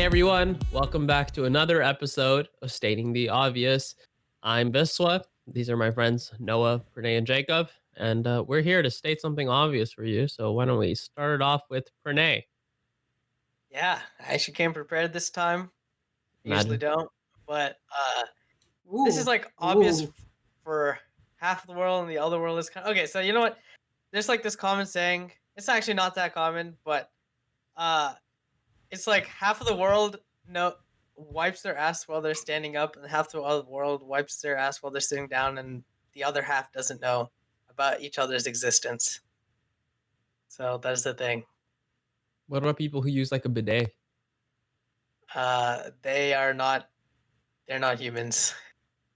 everyone, welcome back to another episode of Stating the Obvious. I'm Viswa. These are my friends Noah, Pranay, and Jacob, and we're here to state something obvious for you. So why don't we start it off with Pranay? Yeah, I actually came prepared this time. Usually Imagine. don't, but this is like obvious for half of the world, and the other world is kind of okay. So you know what? There's like this common saying. It's actually not that common, but it's like half of the world wipes their ass while they're standing up, and half the other world wipes their ass while they're sitting down, and the other half doesn't know about each other's existence. So that's the thing. What about people who use like a bidet? They are not. They're not humans.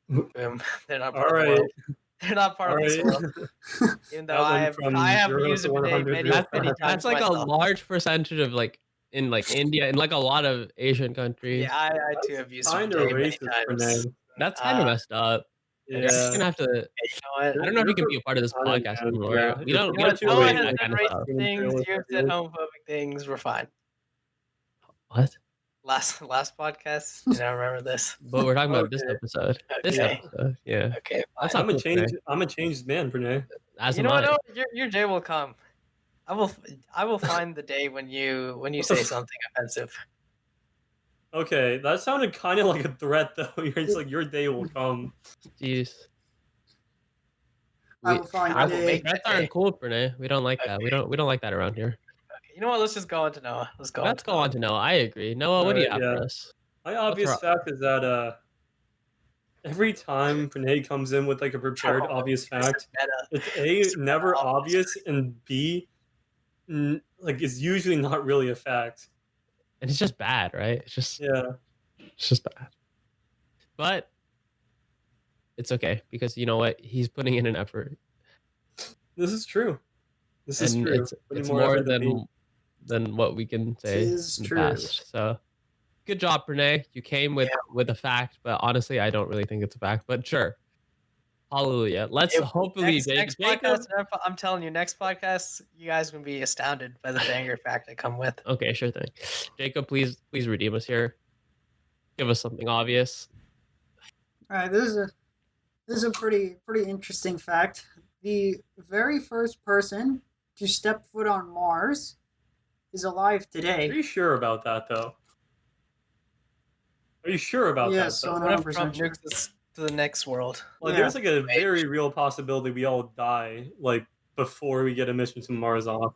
Boom. They're not part All of the right. world. They're not part All of this right. world. Even though That I went have from I have 0 used to a bidet 100 many, real many fast. times That's like myself. a large percentage of like in like India and like a lot of Asian countries. Yeah, I too have used a Kind of bidet many racist, times. Renee. That's kind of messed up. You're just Yeah. gonna have to. You know what? I don't know if you can be a part of this I don't podcast know, anymore. yeah. We don't. You We know don't what? Noah tolerate has that said kind of stuff. racist things. You have said homophobic things. We're fine. What? Last podcast. You don't remember this? But we're talking about this Okay. episode. This Okay. episode, yeah. Okay, That's fine. not I'm a changed man, Renee. As You am know what? I. Noah? Your day will come. I will find the day when you say something offensive. Okay, that sounded kind of like a threat, though. It's like your day will come. Jeez. I will find I the will day. make That's that day. aren't cool, Pranay. We don't like that. We don't like that around here. Okay, you know what? Let's just go on to Noah. Let's go on to Noah. I agree. Noah, what do you have Alright, for yeah. us? My obvious wrong? fact is that every time Renee comes in with like a prepared obvious fact, it's A, never obvious, and B, like it's usually not really a fact. And it's just bad, right? It's just bad. But it's okay because you know what? He's putting in an effort, This is true. This is and true. it's Putting more effort than me. than what we can say is in the true. past. So good job, Pranay. You came with a fact, but honestly, I don't really think it's a fact. But sure, hallelujah. Let's hopefully next Jacob. podcast. I'm telling you, next podcast, you guys can be astounded by the banger fact I come with. Okay, sure thing. Jacob, please redeem us here. Give us something obvious. All right, this is a pretty interesting fact. The very first person to step foot on Mars is alive Are today. you sure about that, though? Are you sure about Yes, that, though? so What if 100% Trump sure. nukes us to the next world? Like, Yeah. there's like a very real possibility we all die, like, before we get a mission to Mars off.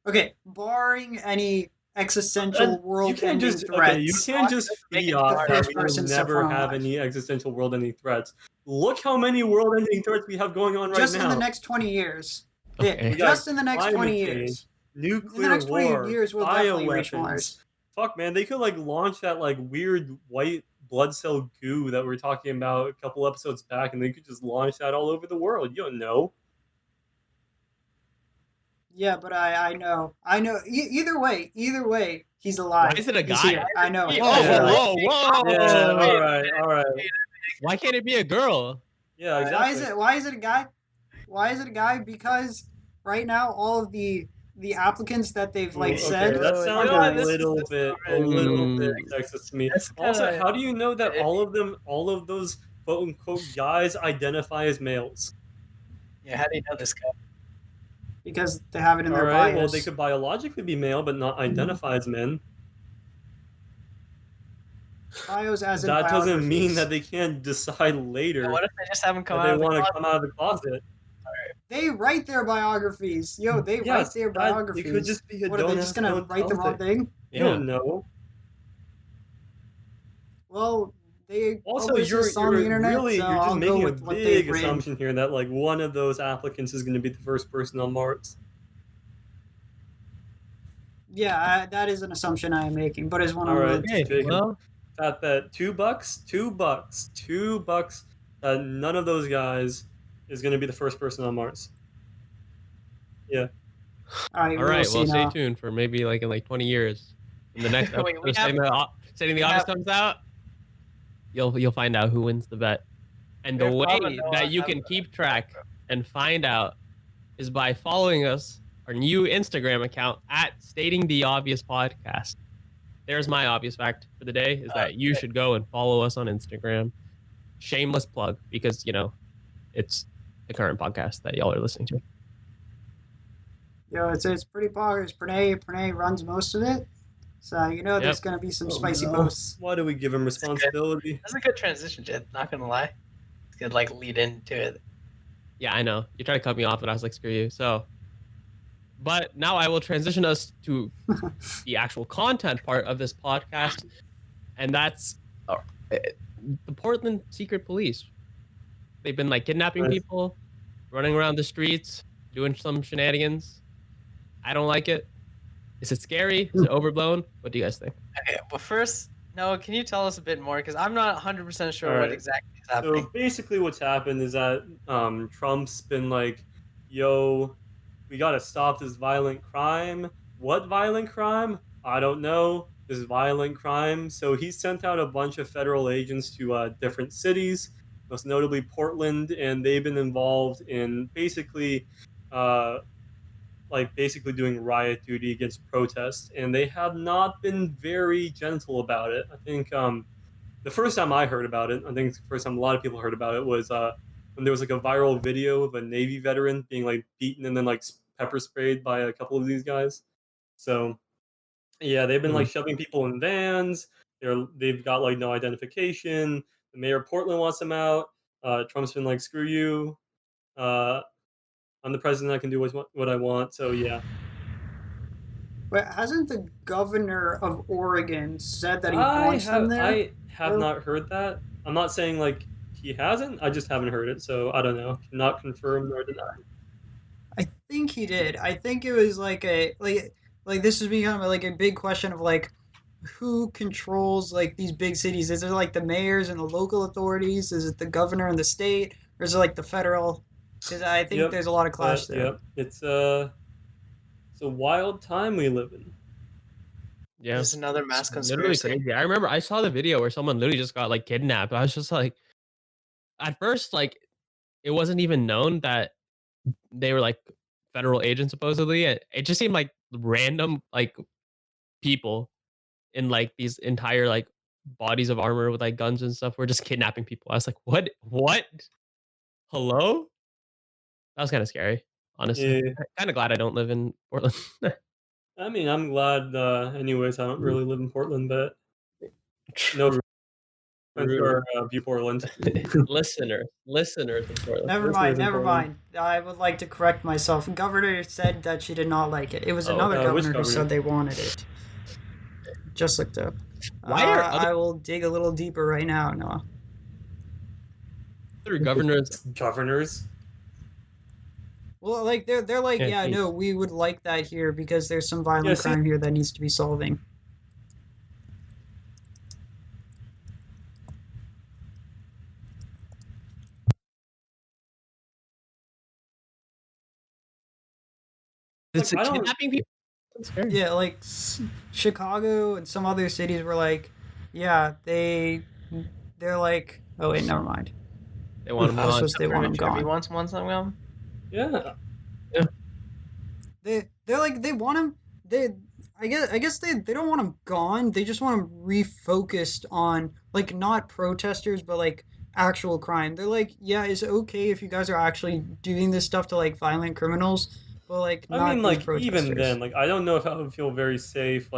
Okay, barring any existential You world can't ending just threats. you can't just Make it fiat the that first we person will to step never foot on have Mars. any existential world ending threats. Look how many world ending threats we have going on right just now. in the next 20 years. Okay. Yeah, just in the next Climate 20 change, years. Nuclear In the next 20 war, years, we'll definitely reach bioweapons. Mars. Fuck, man, they could like launch that like weird white blood cell goo that we were talking about a couple episodes back, and they could just launch that all over the world. You don't know. Yeah, but I know. Either way, he's alive. Why is it a He's guy? here. I know. Whoa, Yeah. whoa! Yeah, all right. Why can't it be a girl? Yeah, exactly. Why is it a guy? Why is it a guy? Because right now all of the applicants that they've like Okay, said. that sounds You know what, a this little is bit alright. sexist to me. That's Also, kinda- how do you know that all of those quote unquote guys identify as males? Yeah, how do you know this guy? Because they have it in All their right, bios. well, they could biologically be male, but not identify as men. Bios as in That doesn't mean biographies. that they can't decide later What if they just haven't come that out they of the want to closet? come out of the closet. They write their biographies. Yo, they write their biographies. It could just be a What are they just gonna write the wrong thing? You don't know. Well, they Also, publish you're this on the internet, really so you're just I'll go making a with what they've big written. assumption here that like one of those applicants is going to be the first person on Mars. Yeah, that is an assumption I am making, but it's one All of right. the. Okay, Jacob. well, At that $2, that none of those guys is going to be the first person on Mars. All all right. see Well, stay now. tuned for maybe like in like 20 years. In the next Wait, episode, we have- Stating the we Obvious have- comes out, you'll find out who wins the bet. And the Your way father Noah that you have can a- keep track and find out is by following us, our new Instagram account at Stating the Obvious Podcast. there's my obvious fact for the day is that you should go and follow us on Instagram. Shameless plug, because it's the current podcast that y'all are listening to. It's pretty poggers. Pranay runs most of it. So there's gonna be some spicy posts. Why do we give him responsibility? That's a good transition, Jed. Not gonna lie. It's good lead into it. Yeah, I know. You tried to cut me off and I was like, screw you. So but now I will transition us to the actual content part of this podcast. And that's the Portland Secret Police. They've been kidnapping people, running around the streets, doing some shenanigans. I don't like it. Is it scary? Is it overblown? What do you guys think? Okay, well, first, Noah, can you tell us a bit more? Because I'm not 100% sure what exactly is happening. So basically what's happened is that Trump's been like, yo, we got to stop this violent crime. What violent crime? I don't know. This violent crime. So he sent out a bunch of federal agents to different cities, most notably Portland, and they've been involved in basically doing riot duty against protests, and they have not been very gentle about it. I think the first time I heard about it, I think the first time a lot of people heard about it was when there was a viral video of a Navy veteran being beaten and then pepper sprayed by a couple of these guys. So yeah, they've been shoving people in vans. They've got no identification. The mayor of Portland wants them out. Trump's been screw you. I'm the president. I can do what I want. So yeah. But hasn't the governor of Oregon said that he wants them there? I have not heard that. I'm not saying he hasn't. I just haven't heard it. So I don't know. Not confirmed nor denied. I think he did. I think it was this has become a big question of who controls these big cities. Is it the mayors and the local authorities? Is it the governor and the state, or is it the federal? Because I think there's a lot of clash there. Yep, it's a wild time we live in. Yeah, it's another mass conspiracy. Literally crazy. I remember I saw the video where someone literally just got kidnapped. I was just at first it wasn't even known that they were federal agents supposedly. It just seemed random people in these entire bodies of armor with guns and stuff were just kidnapping people. I was like, what? Hello? That was kind of scary, honestly. Yeah. Kind of glad I don't live in Portland. I mean, I'm glad. Anyways, I don't really live in Portland, but no. View Portland. Listeners of Portland. Never mind. I would like to correct myself. Governor said that she did not like it. It was another governor who said they wanted it. Just looked up. I will dig a little deeper right now, Noah. Other governors. Well, they're no, we would like that here because there's some violent crime here that needs to be solving. It's kidnapping people. Yeah, Chicago and some other cities were they're oh wait, never mind. They want them gone. They want them gone. Wants them gone. Yeah. They want him. I guess they don't want him gone. They just want him refocused on not protesters but actual crime. They're yeah, it's okay if you guys are actually doing this stuff to violent criminals, but I mean protesters. Even then I don't know if I would feel very safe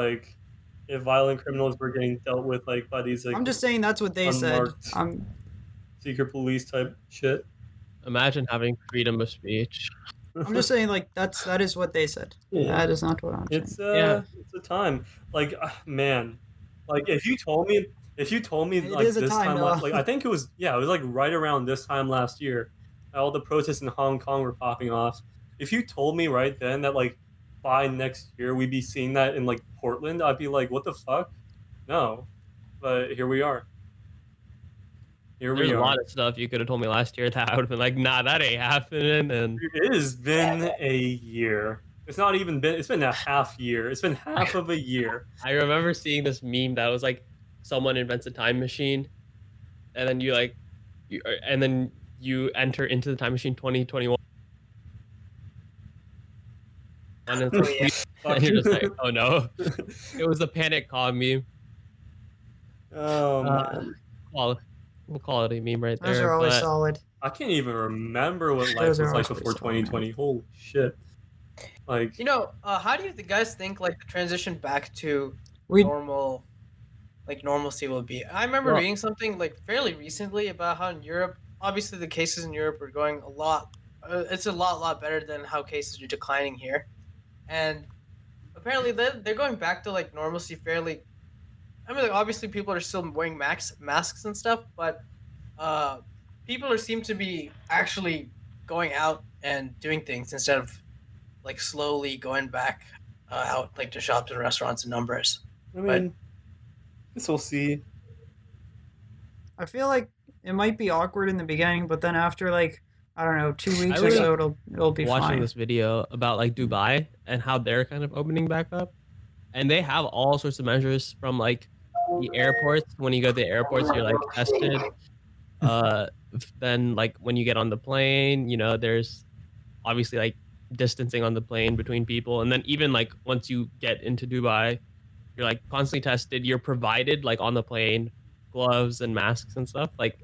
if violent criminals were getting dealt with by these I'm just saying that's what they said. Secret police type shit. Imagine having freedom of speech. I'm just saying that is what they said. Yeah. That is not what I'm saying. It's a time. Man. If you told me this time I think it was right around this time last year, all the protests in Hong Kong were popping off. If you told me right then that by next year we'd be seeing that in Portland, I'd be what the fuck? No. But here we are. There's a lot of stuff you could have told me last year that I would have been nah, that ain't happening. And it has been a year. It's not even been. It's been a half year. It's been half of a year. I remember seeing this meme that was someone invents a time machine, and then you enter into the time machine 2021, and it's Oh, like, yeah. and you're just like, oh no, it was a panic call meme. Oh man. Quality meme right Those there. are always But solid. I can't even remember what life Those are was like always before pretty solid. 2020. Holy shit. Like, You know, how do you guys think like the transition back to We normal, like normalcy will be? I remember Well- reading something like fairly recently about how in Europe, obviously the cases in Europe are going a lot. It's a lot better than how cases are declining here, and apparently they're going back to like normalcy fairly. I mean, like obviously people are still wearing masks and stuff, but people seem to be actually going out and doing things instead of like slowly going back out like to shops and restaurants in numbers. I mean, guess we'll see. I feel like it might be awkward in the beginning, but then after like I don't know 2 weeks or was so, it'll be watching fine. this video about like Dubai and how they're kind of opening back up, and they have all sorts of measures from like the airports. When you go to the airports, you're like tested. Then like when you get on the plane, you know, there's obviously like distancing on the plane between people, and then even like once you get into Dubai, you're like constantly tested. You're provided like on the plane gloves and masks and stuff. Like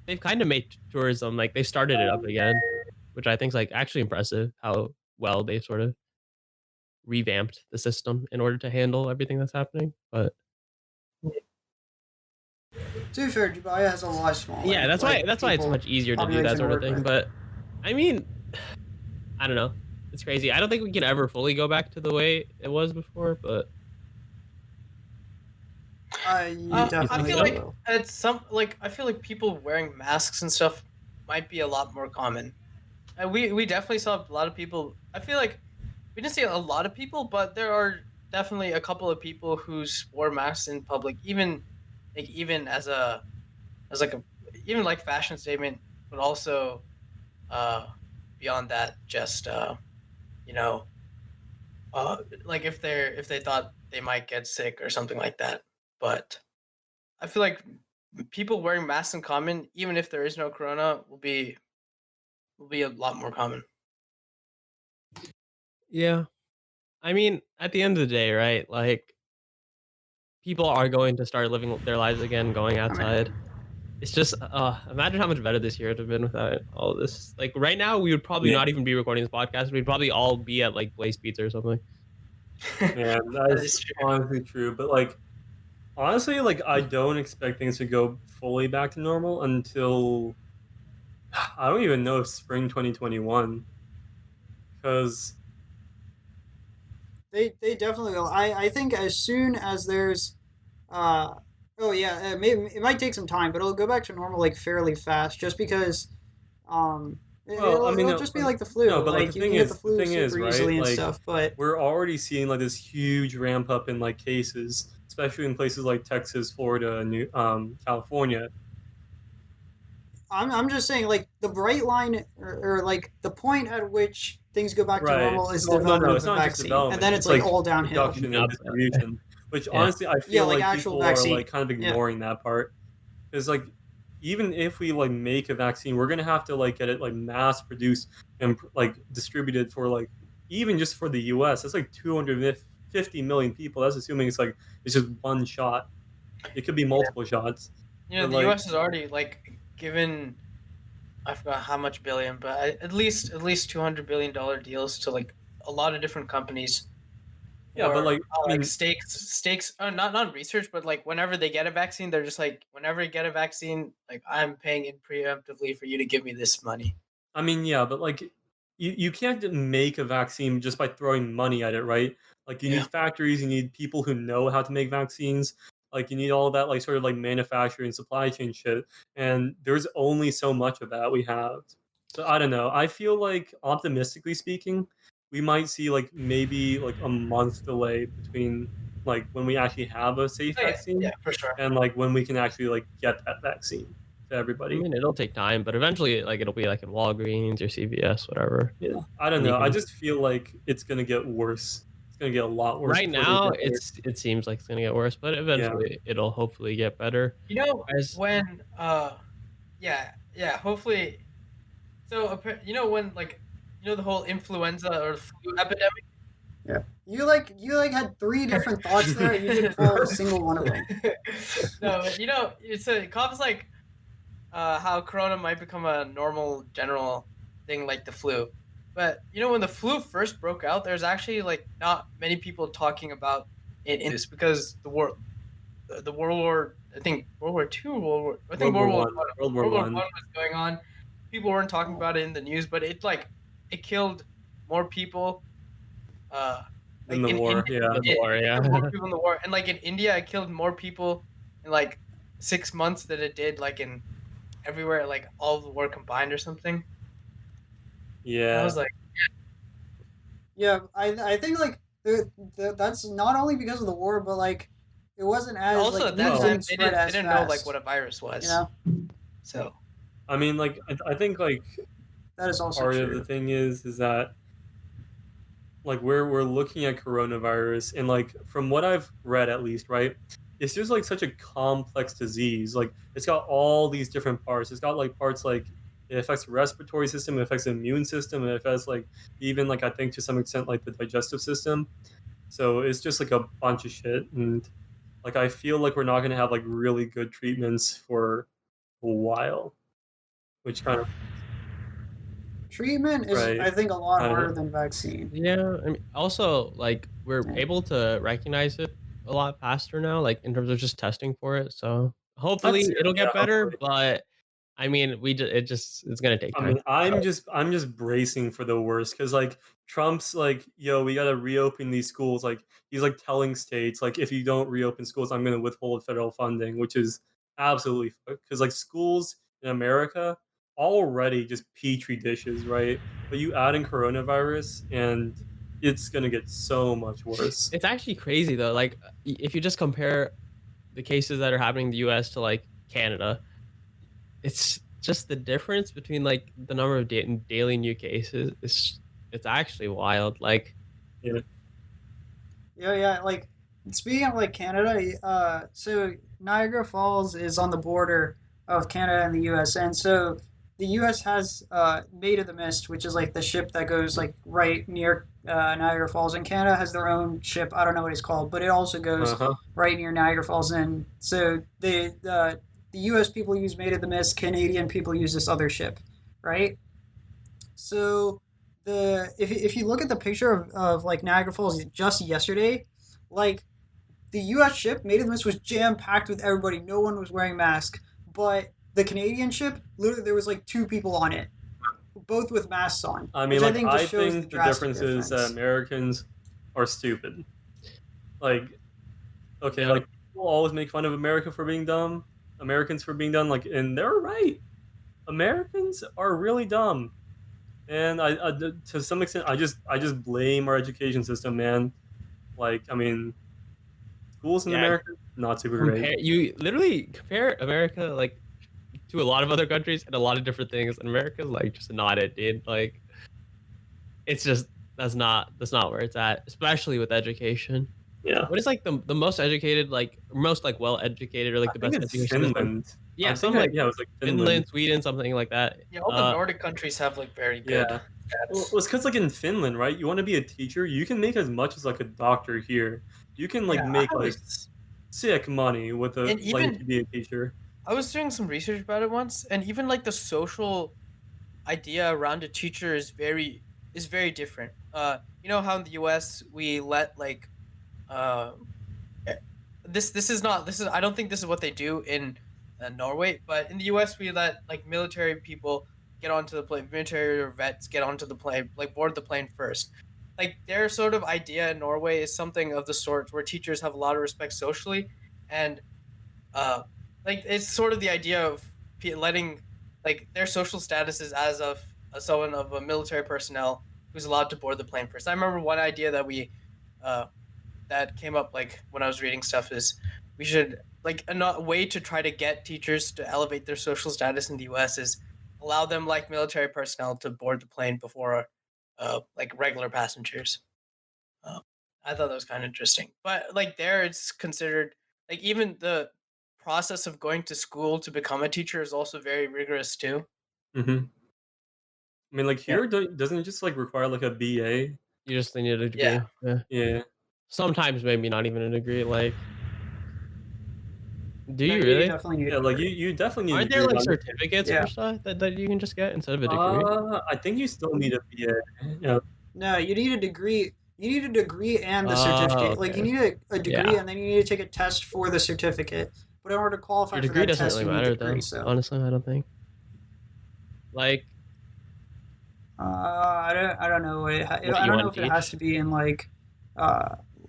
they've kind of made tourism, like they started it up again, which I think is like actually impressive how well they sort of revamped the system in order to handle everything that's happening. But To be fair, Dubai has a lot smaller. yeah, that's why it's people- much easier to do that population sort of work thing. with. But I mean, I don't know. It's crazy. I don't think we can ever fully go back to the way it was before, but You I definitely feel like will. it's some like I feel like people wearing masks and stuff might be a lot more common. We definitely saw a lot of people. I feel like we didn't see a lot of people, but there are definitely a couple of people who wore masks in public, even as like a even like fashion statement, but also beyond that, just you know, like if they thought they might get sick or something like that. But I feel like people wearing masks in common, even if there is no corona, will be a lot more common. yeah. I mean, at the end of the day, right? Like people are going to start living their lives again, going outside. It's just imagine how much better this year would have been without all of this. Like right now, we would probably Yeah. not even be recording this podcast. We'd probably all be at like Blaze Pizza or something. Yeah, That that is is true. honestly true. But like, honestly, like I don't expect things to go fully back to normal until I don't even know if spring 2021, because They definitely will. I think as soon as there's, oh yeah, it might take some time, but it'll go back to normal like fairly fast, just because, Well, I mean, it'll just be like the flu. no, but like the you thing can get the is, flu the thing is, super right? easily and Like stuff. But we're already seeing like this huge ramp up in like cases, especially in places like Texas, Florida, and California. I'm just saying like the bright line or like the point at which things go back to Right. normal is Well, development of it's the not just vaccine, development. and then it's like all downhill. Production Yeah. and distribution. Which Yeah. honestly, I feel like like actual people vaccine. are like kind of Yeah. ignoring that part, because like even if we like make a vaccine, we're gonna have to like get it like mass produced and like distributed for like even just for the U.S. That's like 250 million people. That's assuming it's just one shot. It could be multiple shots. You know, But, the like- U.S. has already like given, I forgot how much billion, but at least $200 billion deals to like a lot of different companies. Yeah, but for, like I mean, like stakes. Not research, but like whenever they get a vaccine, they're just like, whenever you get a vaccine, like I'm paying it preemptively for you to give me this money. I mean, yeah, but like you can't make a vaccine just by throwing money at it, right? Like you Yeah. need factories, you need people who know how to make vaccines. Like you need all that like sort of like manufacturing supply chain shit. And there's only so much of that we have. So I don't know. I feel like optimistically speaking, we might see like maybe like a month delay between like when we actually have a safe vaccine Yeah, for sure. and like when we can actually like get that vaccine to I everybody. mean, it'll take time, but eventually, like it'll be like in Walgreens or CVS, whatever. Yeah, I don't And you know. I can- just feel like it's gonna get worse. It's gonna get a lot worse. Right before they now, get better. it seems like it's gonna get worse, but eventually it'll hopefully get better. You know, Guys- when hopefully. So you know when like the whole influenza or flu epidemic Yeah. You had 3 different thoughts there, and you didn't follow a single one of them. No, but it's a cops like how Corona might become a normal general thing like the flu. But when the flu first broke out, there's actually like not many people talking about it in this because the World War, I think World War II, I think World War World War One. One, World War World War One. One was going on. People weren't talking about it in the news, but it killed more people. In Like the in war, India, yeah. The war, it yeah. killed more people in the war, and like in India, it killed more people in like 6 months than it did like in everywhere, like all of the war combined or something. And I Yeah. was like, Yeah, I think like that's not only because of the war, but like it wasn't as also like at that news Well- time didn't spread they as didn't know like fast. what a virus was. You know, So I mean, like, I think like that is also part of true. the thing is that like we're looking at coronavirus, and like from what I've read at least, right, it's just like such a complex disease. Like it's got all these different parts. It's got like parts like it affects the respiratory system, it affects the immune system, it affects like even like I think to some extent like the digestive system. So it's just like a bunch of shit, and like I feel like we're not gonna have like really good treatments for a while, which kind of Treatment is, right. I think, a lot I don't harder know. than vaccine. Yeah, I mean, also like we're Yeah. able to recognize it a lot faster now, like in terms of just testing for it. So hopefully That's it'll yeah, get better, hopefully. but I mean, it's gonna take I time. mean, I'm just bracing for the worst because like Trump's like, yo, we gotta reopen these schools. Like he's like telling states like, if you don't reopen schools, I'm gonna withhold federal funding, which is absolutely because like schools in America already just petri dishes, right? But you add in coronavirus, and it's gonna get so much worse. It's actually crazy though. Like if you just compare the cases that are happening in the US to like Canada, it's just the difference between like the number of daily new cases. It's actually wild. Like Yeah. Yeah. Like speaking of like Canada, so Niagara Falls is on the border of Canada and the U.S. And so the U.S. has Maid of the Mist, which is like the ship that goes like right near Niagara Falls, and Canada has their own ship. I don't know what it's called, but it also goes Uh-huh. right near Niagara Falls. And so the U.S. people use Maid of the Mist, Canadian people use this other ship, right? So if you look at the picture of like Niagara Falls just yesterday, like the U.S. ship Maid of the Mist was jam packed with everybody. No one was wearing masks, but the Canadian ship, literally, there was like 2 people on it, both with masks on, I mean, which I like think I just shows the think the drastic difference is that difference. Americans are stupid. Like okay, Yeah. like people always make fun of America for being dumb, Americans for being dumb, like, and they're right. Americans are really dumb, and to some extent, I just blame our education system, man. Like, I mean, schools in yeah, America not super great. you literally compare America like to a lot of other countries and a lot of different things, and America's like just not it, dude. Like it's just that's not where it's at, especially with education. Yeah, What is like the most educated, like most like well educated or like I the think best it's education system? Finland. Yeah, I think something like yeah, it was like Finland, Finland. Sweden, something like that. yeah, all the Nordic countries have like very good Yeah. Well, stats. it's because like in Finland, right? You want to be a teacher, you can make as much as like a doctor here. You can like Yeah, make I like was, sick money with a and like even to be a teacher. I was doing some research about it once, and even like the social idea around a teacher is very different. You know how in the U.S. we let like uh, eh, this is not this is I don't think this is what they do in Norway, but in the U.S. we let like military people get onto the plane, military or vets get onto the plane, like board the plane first. Like their sort of idea in Norway is something of the sort where teachers have a lot of respect socially, and uh, like it's sort of the idea of letting like their social status is as of someone of a military personnel who's allowed to board the plane first. I remember one idea that we uh, that came up like when I was reading stuff is we should like a way to try to get teachers to elevate their social status in the U.S. is allow them like military personnel to board the plane before like regular passengers. Uh, I thought that was kind of interesting, but like there it's considered like even the process of going to school to become a teacher is also very rigorous too. Hmm. I mean, like Yeah. here, doesn't it just like require like a BA? You just need a degree. Yeah. Yeah. Sometimes maybe not even a degree. Like, do No, you really? definitely need Yeah, a like degree. you definitely need Aren't a there degree. like certificates Yeah. for stuff that you can just get instead of a degree? I think you still need a BA. Yeah. No, you need a degree. You need a degree and the Oh, certificate. Like you okay. need a degree Yeah. and then you need to take a test for the certificate. But in order to qualify Your for degree that doesn't test, really you need the matter degree. though. So Honestly, I don't think. Like, I don't know. what do I you don't know want if to it has teach? to be in like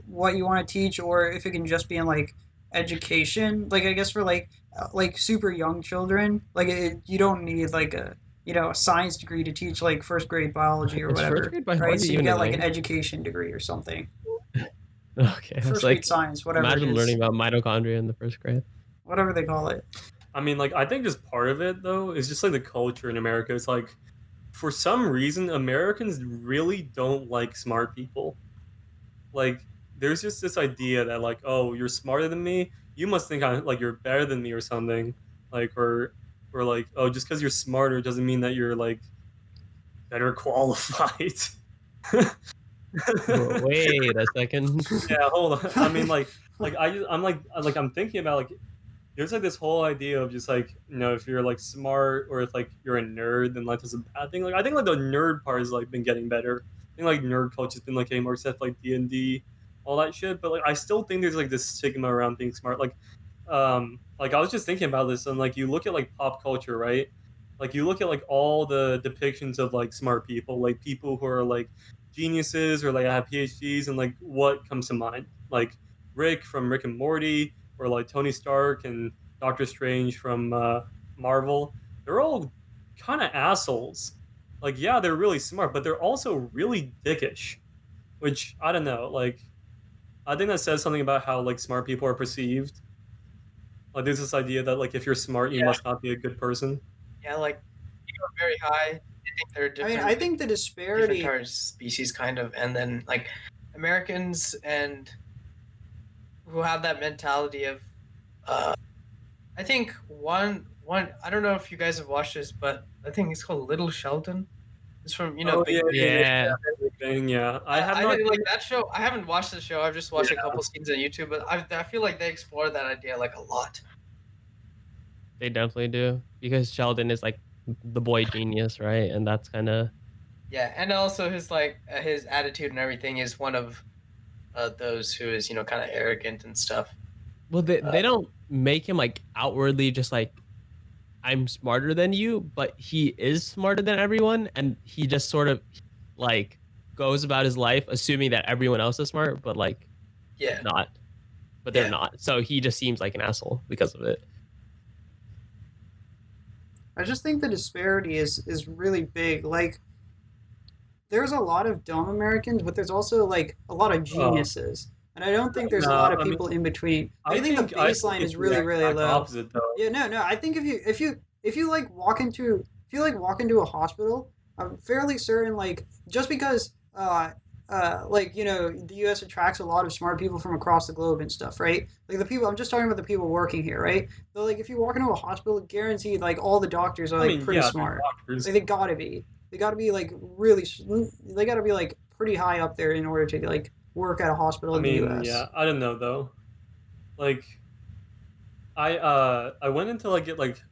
what you want to teach, or if it can just be in like education. Like I guess for like super young children, like you don't need like a a science degree to teach like first grade biology or Is first whatever, grade right? biology So you even a get like an thing? education degree or something. Okay, I was First grade like, science, whatever it imagine is, learning about mitochondria in the first grade. whatever they call it. I mean, like, I think just part of it though is just like the culture in America. It's like, for some reason, Americans really don't like smart people. Like, there's just this idea that like, oh, you're smarter than me, you must think I like you're better than me or something. Like, or like, oh, just because you're smarter doesn't mean that you're like better qualified. Wait a second. Yeah, hold on. I mean, I'm thinking about like, there's like this whole idea of just like, if you're like smart or if like you're a nerd, then like that's a bad thing. Like I think like the nerd part has like been getting better. I think like nerd culture has been like getting more accepted, like D&D, all that shit. But like I still think there's like this stigma around being smart. Like I was just thinking about this, and like you look at like pop culture, right? Like you look at like all the depictions of like smart people, like people who are like geniuses or like have PhDs, and like what comes to mind? Like Rick from Rick and Morty, or like Tony Stark and Doctor Strange from Marvel. They're all kind of assholes. Like, yeah, they're really smart, but they're also really dickish. Which I don't know. Like, I think that says something about how like smart people are perceived. Like, there's this idea that like if you're smart, you must not be a good person. Yeah, like you go very high. I think they're I different. mean, I think the disparity. Different species, kind of, and then like Americans and who have that mentality of, I think one. I don't know if you guys have watched this, but I think it's called Little Sheldon. It's from Oh, Big Yeah. Thing, yeah. I have I not. really like that show. I haven't watched the show. I've just watched a couple scenes on YouTube, but I feel like they explore that idea like a lot. They definitely do, because Sheldon is like the boy genius, right? And that's kind of Yeah, and also his like his attitude and everything is one of those who is kind of arrogant and stuff. well, they don't make him like outwardly just like, I'm smarter than you, but he is smarter than everyone, and he just sort of like goes about his life assuming that everyone else is smart, but like Yeah, not. But they're Yeah. not. So he just seems like an asshole because of it. I just think the disparity is really big. Like, there's a lot of dumb Americans, but there's also like a lot of geniuses, and I don't think there's a No, lot of I mean, people in between. I think the baseline it's is really the really exact low. opposite, though. Yeah, no. I think if you like walk into a hospital, I'm fairly certain like just because like the U.S. attracts a lot of smart people from across the globe and stuff, right? Like the people, I'm just talking about the people working here, right? So like if you walk into a hospital, guaranteed like all the doctors are like pretty yeah, smart. doctors. Like they gotta be like really, they gotta be like pretty high up there in order to like work at a hospital I in mean, the U.S. yeah, I don't know though. Like, I went into like get like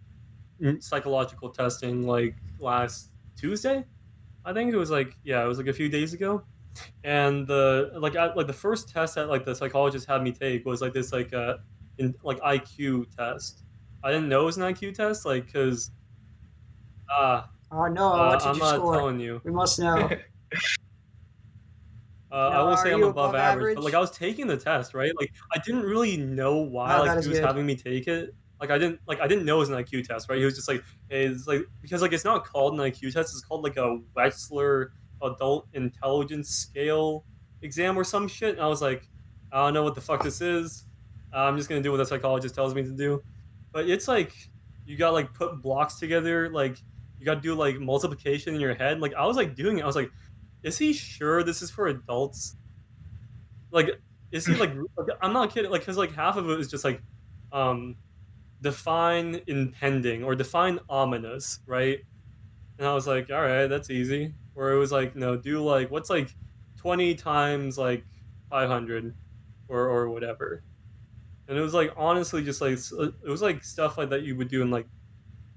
psychological testing like last Tuesday. I think it was like a few days ago, and the first test that like the psychologist had me take was like this like IQ test. I didn't know it was an IQ test, like, because Oh no, what did I'm you not score? telling you. We must know. I will are say I'm you above above average, but average? like I was taking the test, right? Like I didn't really know why Oh, like that he is was good. having me take it. Like I didn't know it was an IQ test, right? He was just like, hey, it's like, because like it's not called an IQ test, it's called like a Wechsler Adult Intelligence Scale exam or some shit. And I was like, I don't know what the fuck this is. I'm just gonna do what the psychologist tells me to do. But it's like you got like put blocks together, like you got to do like multiplication in your head. Like I was like doing it. I was like, is he sure this is for adults? Like, is he like I'm not kidding. Like, because like half of it is just like, define impending or define ominous, right? And I was like, all right, that's easy. Or it was like, no, do like what's like 20 times like 500 or whatever. And it was like honestly just like it was like stuff like that you would do in like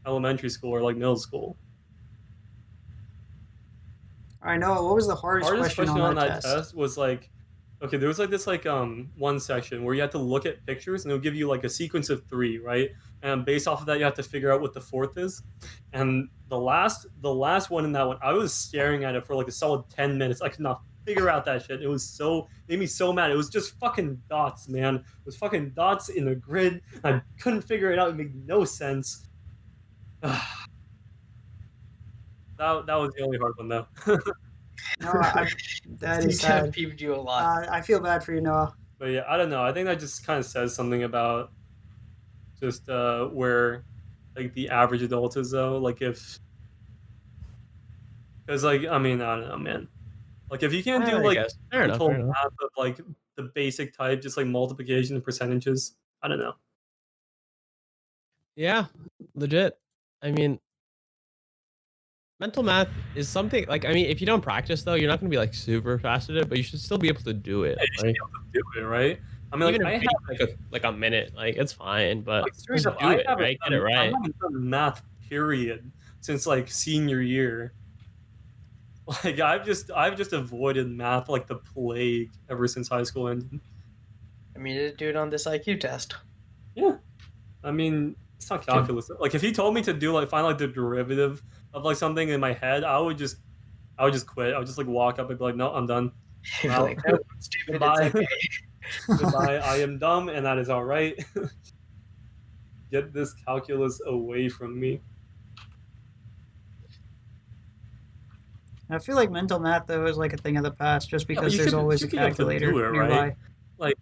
elementary school or like middle school. I know. What was the hardest question on that test was like, okay, there was like this like one section where you had to look at pictures and it'll give you like a sequence of 3, right? And based off of that, you have to figure out what the 4th is. And the last one in that one, I was staring at it for like a solid 10 minutes. I could not figure out that shit. It made me so mad. It was just fucking dots, man. It was fucking dots in a grid. I couldn't figure it out. It made no sense. That was the only hard one though. No, that is sad. Peeved you a lot. I feel bad for you, Noah. But yeah, I don't know. I think that just kind of says something about just where like the average adult is though. Like if, because like I mean I don't know, man. Like if you can't do like mental math of like the basic type, just like multiplication and percentages, I don't know. Yeah, legit. I mean, mental math is something like, I mean, if you don't practice though, you're not going to be like super fast at it, but you should still be able to do it. Yeah, you should be able to do it, right? I mean, even like, if I have like a minute, like it's fine, but like, just do it, right? Get it right. I haven't done math period since like senior year. Like I've just avoided math like the plague ever since high school ended. I mean, you do it on this IQ test. Yeah, I mean, it's not calculus. Like if you told me to do like find like the derivative of like something in my head, I would just quit. I would just like walk up and be like, no, I'm done. Wow. Like, that was stupid. Goodbye. Okay. Goodbye. I am dumb, and that is all right. Get this calculus away from me. I feel like mental math though is like a thing of the past, just because there's always a calculator nearby. Right? Like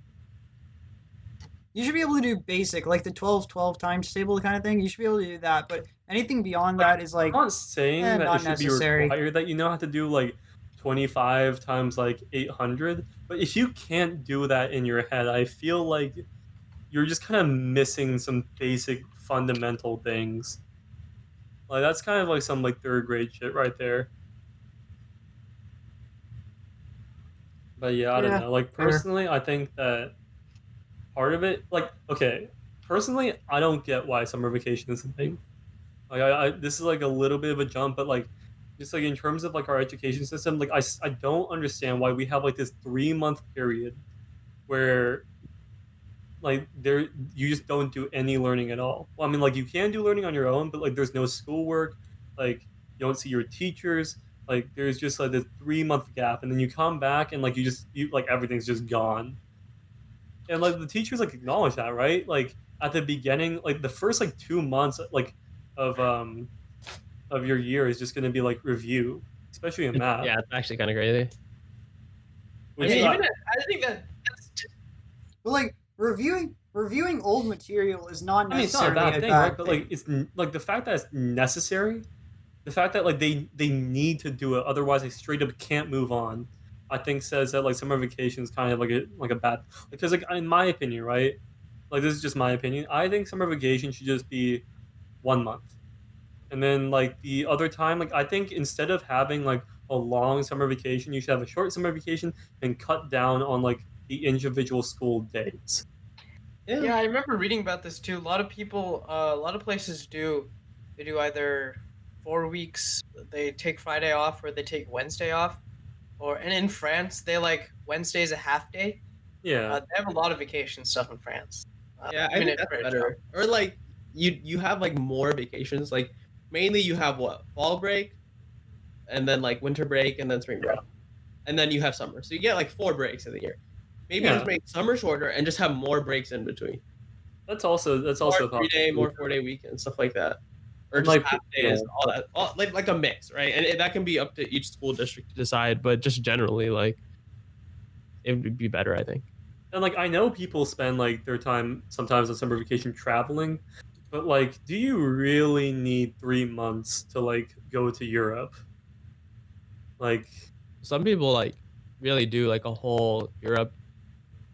you should be able to do basic, like the 12 times table kind of thing. You should be able to do that, but anything beyond that is like I'm not saying that not it should necessary. be required that you know how to do like 25 times like 800. But if you can't do that in your head, I feel like you're just kind of missing some basic fundamental things. Like that's kind of like some like 3rd grade shit right there. But yeah, I don't know. Like personally, I think that part of it, like, okay, personally, I don't get why summer vacation is a thing. Like, I this is like a little bit of a jump, but like, just like in terms of like our education system, like I don't understand why we have like this 3-month period where like you just don't do any learning at all. Well, I mean, like you can do learning on your own, but like there's no schoolwork, like you don't see your teachers. Like there's just like this 3-month gap, and then you come back and like you like everything's just gone. And like the teachers like acknowledge that, right? Like at the beginning, like the first like 2 months like of your year is just gonna be like review, especially in math. Yeah, it's actually kind of crazy. I think that's but like reviewing old material is not necessarily a bad thing, right? But like it's like the fact that it's necessary. The fact that like they need to do it, otherwise they straight up can't move on, I think says that like summer vacation is kind of like a bad, because like in my opinion, right? Like this is just my opinion. I think summer vacation should just be 1 month, and then like the other time, like I think instead of having like a long summer vacation, you should have a short summer vacation and cut down on like the individual school days. Yeah, I remember reading about this too. A lot of people, a lot of places do either 4 weeks, they take Friday off, or they take Wednesday off, and in France they like Wednesday is a half day. Yeah, they have a lot of vacation stuff in France. Yeah, I think that's better. Or like you have like more vacations. Like mainly you have what, fall break, and then like winter break, and then spring break, and then you have summer. So you get like 4 breaks in the year. Maybe just make summer shorter and just have more breaks in between. That's also more 3-day, more 4-day weekends, stuff like that. Or just like half days, all that, like a mix, right? And that can be up to each school district to decide, but just generally, like, it would be better, I think. And like I know people spend like their time sometimes on summer vacation traveling, but like, do you really need 3 months to like go to Europe? Like, some people like really do like a whole Europe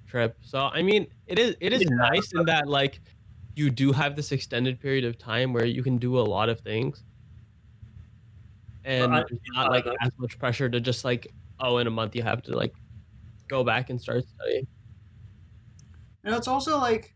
trip. So I mean, it is nice in that like you do have this extended period of time where you can do a lot of things, and there's not like as much pressure to just like oh, in a month you have to like go back and start studying. And it's also like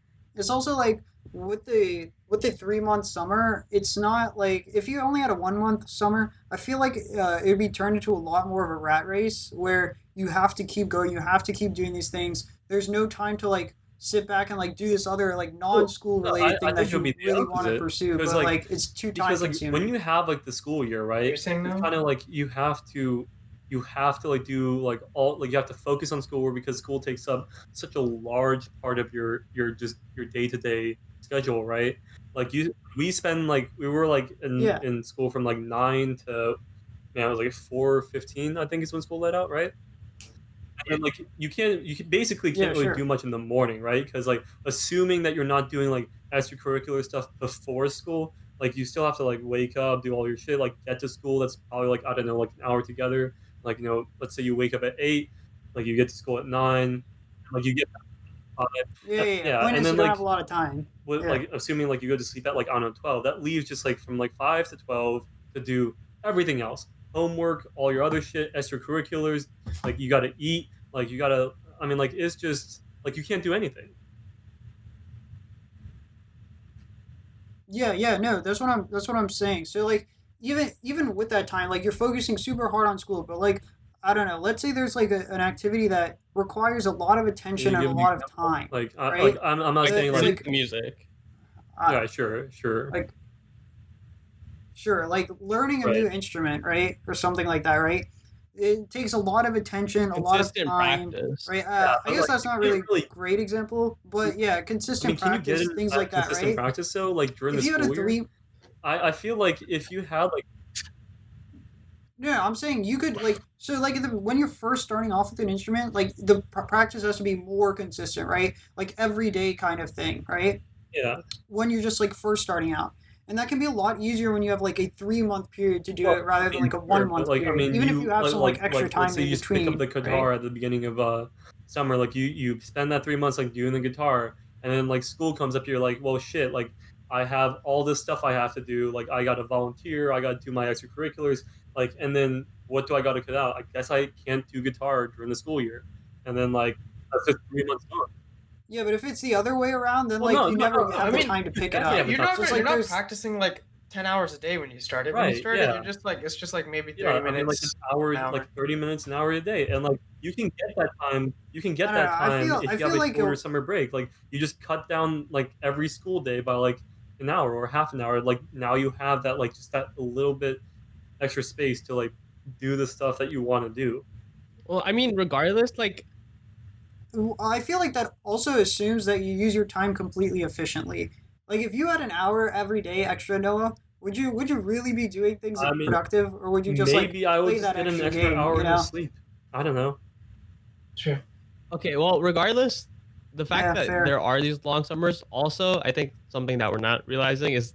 with the 3 month summer, it's not like if you only had a 1 month summer, I feel like it'd be turned into a lot more of a rat race where you have to keep going, you have to keep doing these things. There's no time to like sit back and like do this other like non-school related I thing think that it'll you be the really want to opposite, pursue, because but like like it's too time because like consuming. when you have like the school year, right? You're saying no? Kind of like you have to like do like all like you have to focus on schoolwork because school takes up such a large part of your just your day-to-day schedule, right? Like we spend like we were like Yeah. in school from like 9 to, man, it was like 4:15, I think is when school let out, right? And like basically Yeah, can't really sure. do much in the morning, right? Because like assuming that you're not doing like extracurricular stuff before school, like you still have to like wake up, do all your shit, like get to school. That's probably like, I don't know, like an hour together. Like, let's say you wake up at 8, like you get to school at 9, like you get back at 5. Yeah. Yeah, Point and is you then don't like have a lot of time. with Yeah. like assuming like you go to sleep at like, I don't know, 12, that leaves just like from like 5 to 12 to do everything else, homework, all your other shit, extracurriculars. Like you got to eat, like you got to, I mean, like it's just like you can't do anything. Yeah, no, that's what I'm saying. So like even with that time, like you're focusing super hard on school, but like I don't know, let's say there's like an activity that requires a lot of Can attention you and give a an lot of example? time, Like right? I'm not Like saying It's like, the music. uh, yeah, sure, like sure, like learning a right. new instrument, right? Or something like that, right? It takes a lot of attention, a lot of Consistent time, practice. right? Yeah, I but guess like that's you not can't really really. great example, but yeah, I mean, consistent can you get practice, in things that like that, consistent right? practice though? Like during the If you had a school year, three I feel like if you had like, No, I'm saying you could like so like when you're first starting off with an instrument, like the practice has to be more consistent, right? Like every day kind of thing, right? yeah, When you're just like first starting out, and that can be a lot easier when you have like a 3 month period to do well, it rather I than mean, like a one sure, but month like I period. mean, Even if you you have some like extra let's time say in you just pick up between, the right? guitar at the beginning of summer, like you spend that 3 months like doing the guitar, and then like school comes up, you're like, well, shit, like I have all this stuff I have to do, like I got to volunteer, I got to do my extracurriculars, like, and then what do I got to cut out? I guess I can't do guitar during the school year, and then like that's just 3 months gone. Yeah, but if it's the other way around, then Well, like no, you no, never no, I have the no. mean, time to You pick it definitely yeah, have up. the you're time. not So it's you're like not there's practicing like 10 hours a day when you start it. When you Right, start it, yeah. it's just like maybe 30 Yeah, I mean, like an minutes, hour, an hour. like 30 minutes, an hour a day, and like you can get that time. You can I get don't know. that I time feel if I you have feel a like shorter summer break. Like you just cut down like every school day by like an hour or half an hour. Like now you have that like just that a little bit extra space to like do the stuff that you want to do. Well, I mean, regardless, like I feel like that also assumes that you use your time completely efficiently. Like if you had an hour every day extra, Noah, would you really be doing things I mean, productive, or would you just like maybe I would play just that get an extra extra game? hour You of know? sleep. I don't know. True. okay, well, regardless, the fact Yeah, that fair. there are these long summers also, I think something that we're not realizing is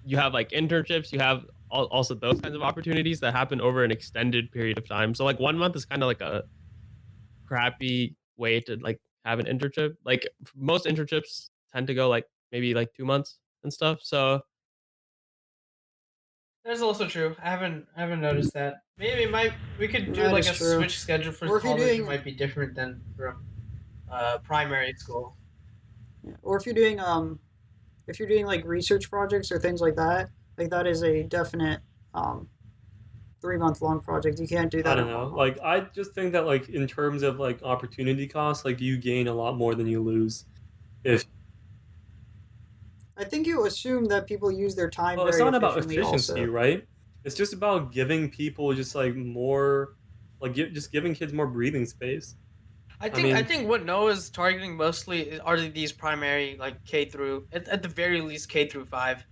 you have like internships, you have also those kinds of opportunities that happen over an extended period of time. So like 1 month is kind of like a crappy way to like have an internship. Like most internships tend to go like maybe like 2 months and stuff. So That's also true. I haven't noticed that. Maybe we could do That like is a true. switch schedule for Or if you're college. It doing, might be different than from primary school. or if you're doing like research projects or things like that is a definite um 3 month long project. You can't do I that don't in know. 1 month. Like I just think that like in terms of like opportunity costs, like you gain a lot more than you lose. If I think you assume that people use their time Well, it's very not about efficiently. efficiency, Also, right? It's just about giving people just like more, like just giving kids more breathing space. I I think I mean, think what Noah's targeting mostly are these primary like K through at the very least K through 5.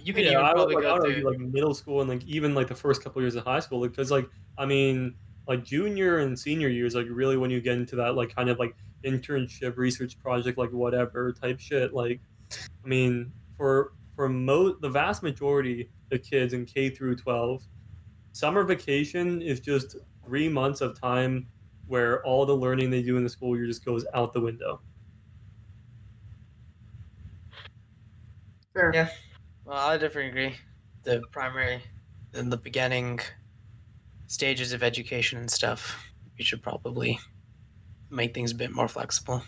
You could yeah, even probably I go would to argue like middle school and like even like the first couple years of high school, because like I mean, like junior and senior years, like really when you get into that like kind of like internship, research project, like whatever type shit. Like I mean, for the vast majority of kids in K through 12, summer vacation is just 3 months of time where all the learning they do in the school year just goes out the window. fair. yeah. Well, I definitely agree. The primary in the beginning stages of education and stuff, we should probably make things a bit more flexible.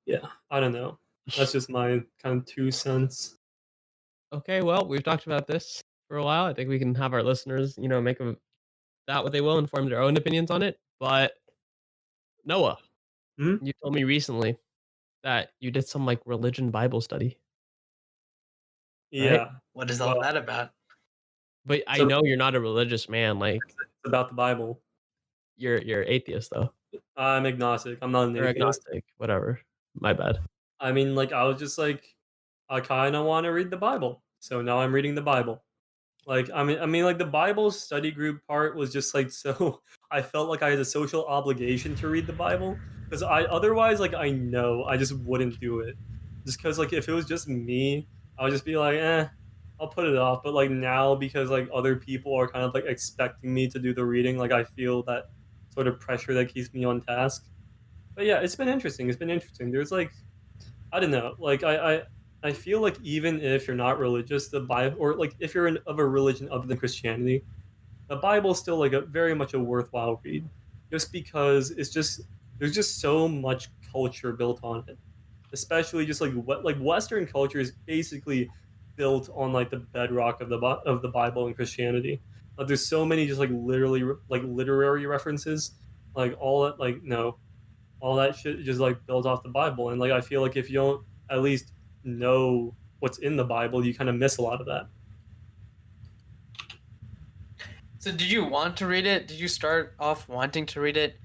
Yeah, I don't know. That's just my kind of 2 cents. Okay, well, we've talked about this for a while. I think we can have our listeners, make of that what they will and form their own opinions on it. But Noah, Mhm. you told me recently that you did some like religion Bible study, right? Yeah, What is all well, that about? But I so know you're not a religious man. Like it's about the Bible. you're atheist though, I'm agnostic. I'm not an or atheist. agnostic, whatever. My bad. I mean, like, I was just like, I kind of want to read the Bible, so now I'm reading the Bible. Like, I mean, like the Bible study group part was just like so. I felt like I had a social obligation to read the Bible because I otherwise, like, I know I just wouldn't do it. Just because, like, if it was just me, I would just be like, I'll put it off. But like now, because like other people are kind of like expecting me to do the reading, like I feel that sort of pressure that keeps me on task. But yeah, it's been interesting. It's been interesting. There's like I don't know. Like I feel like even if you're not religious, the Bible, or like if you're of a religion other than Christianity, the Bible is still like a very much a worthwhile read, just because it's just there's just so much culture built on it, especially just like what like Western culture is basically built on like the bedrock of the Bible and Christianity. There's so many just like literally like literary references, like all that like no all that shit just like builds off the Bible. And like I feel like if you don't at least know what's in the Bible, you kind of miss a lot of that. So did you want to read it? Did you start off wanting to read it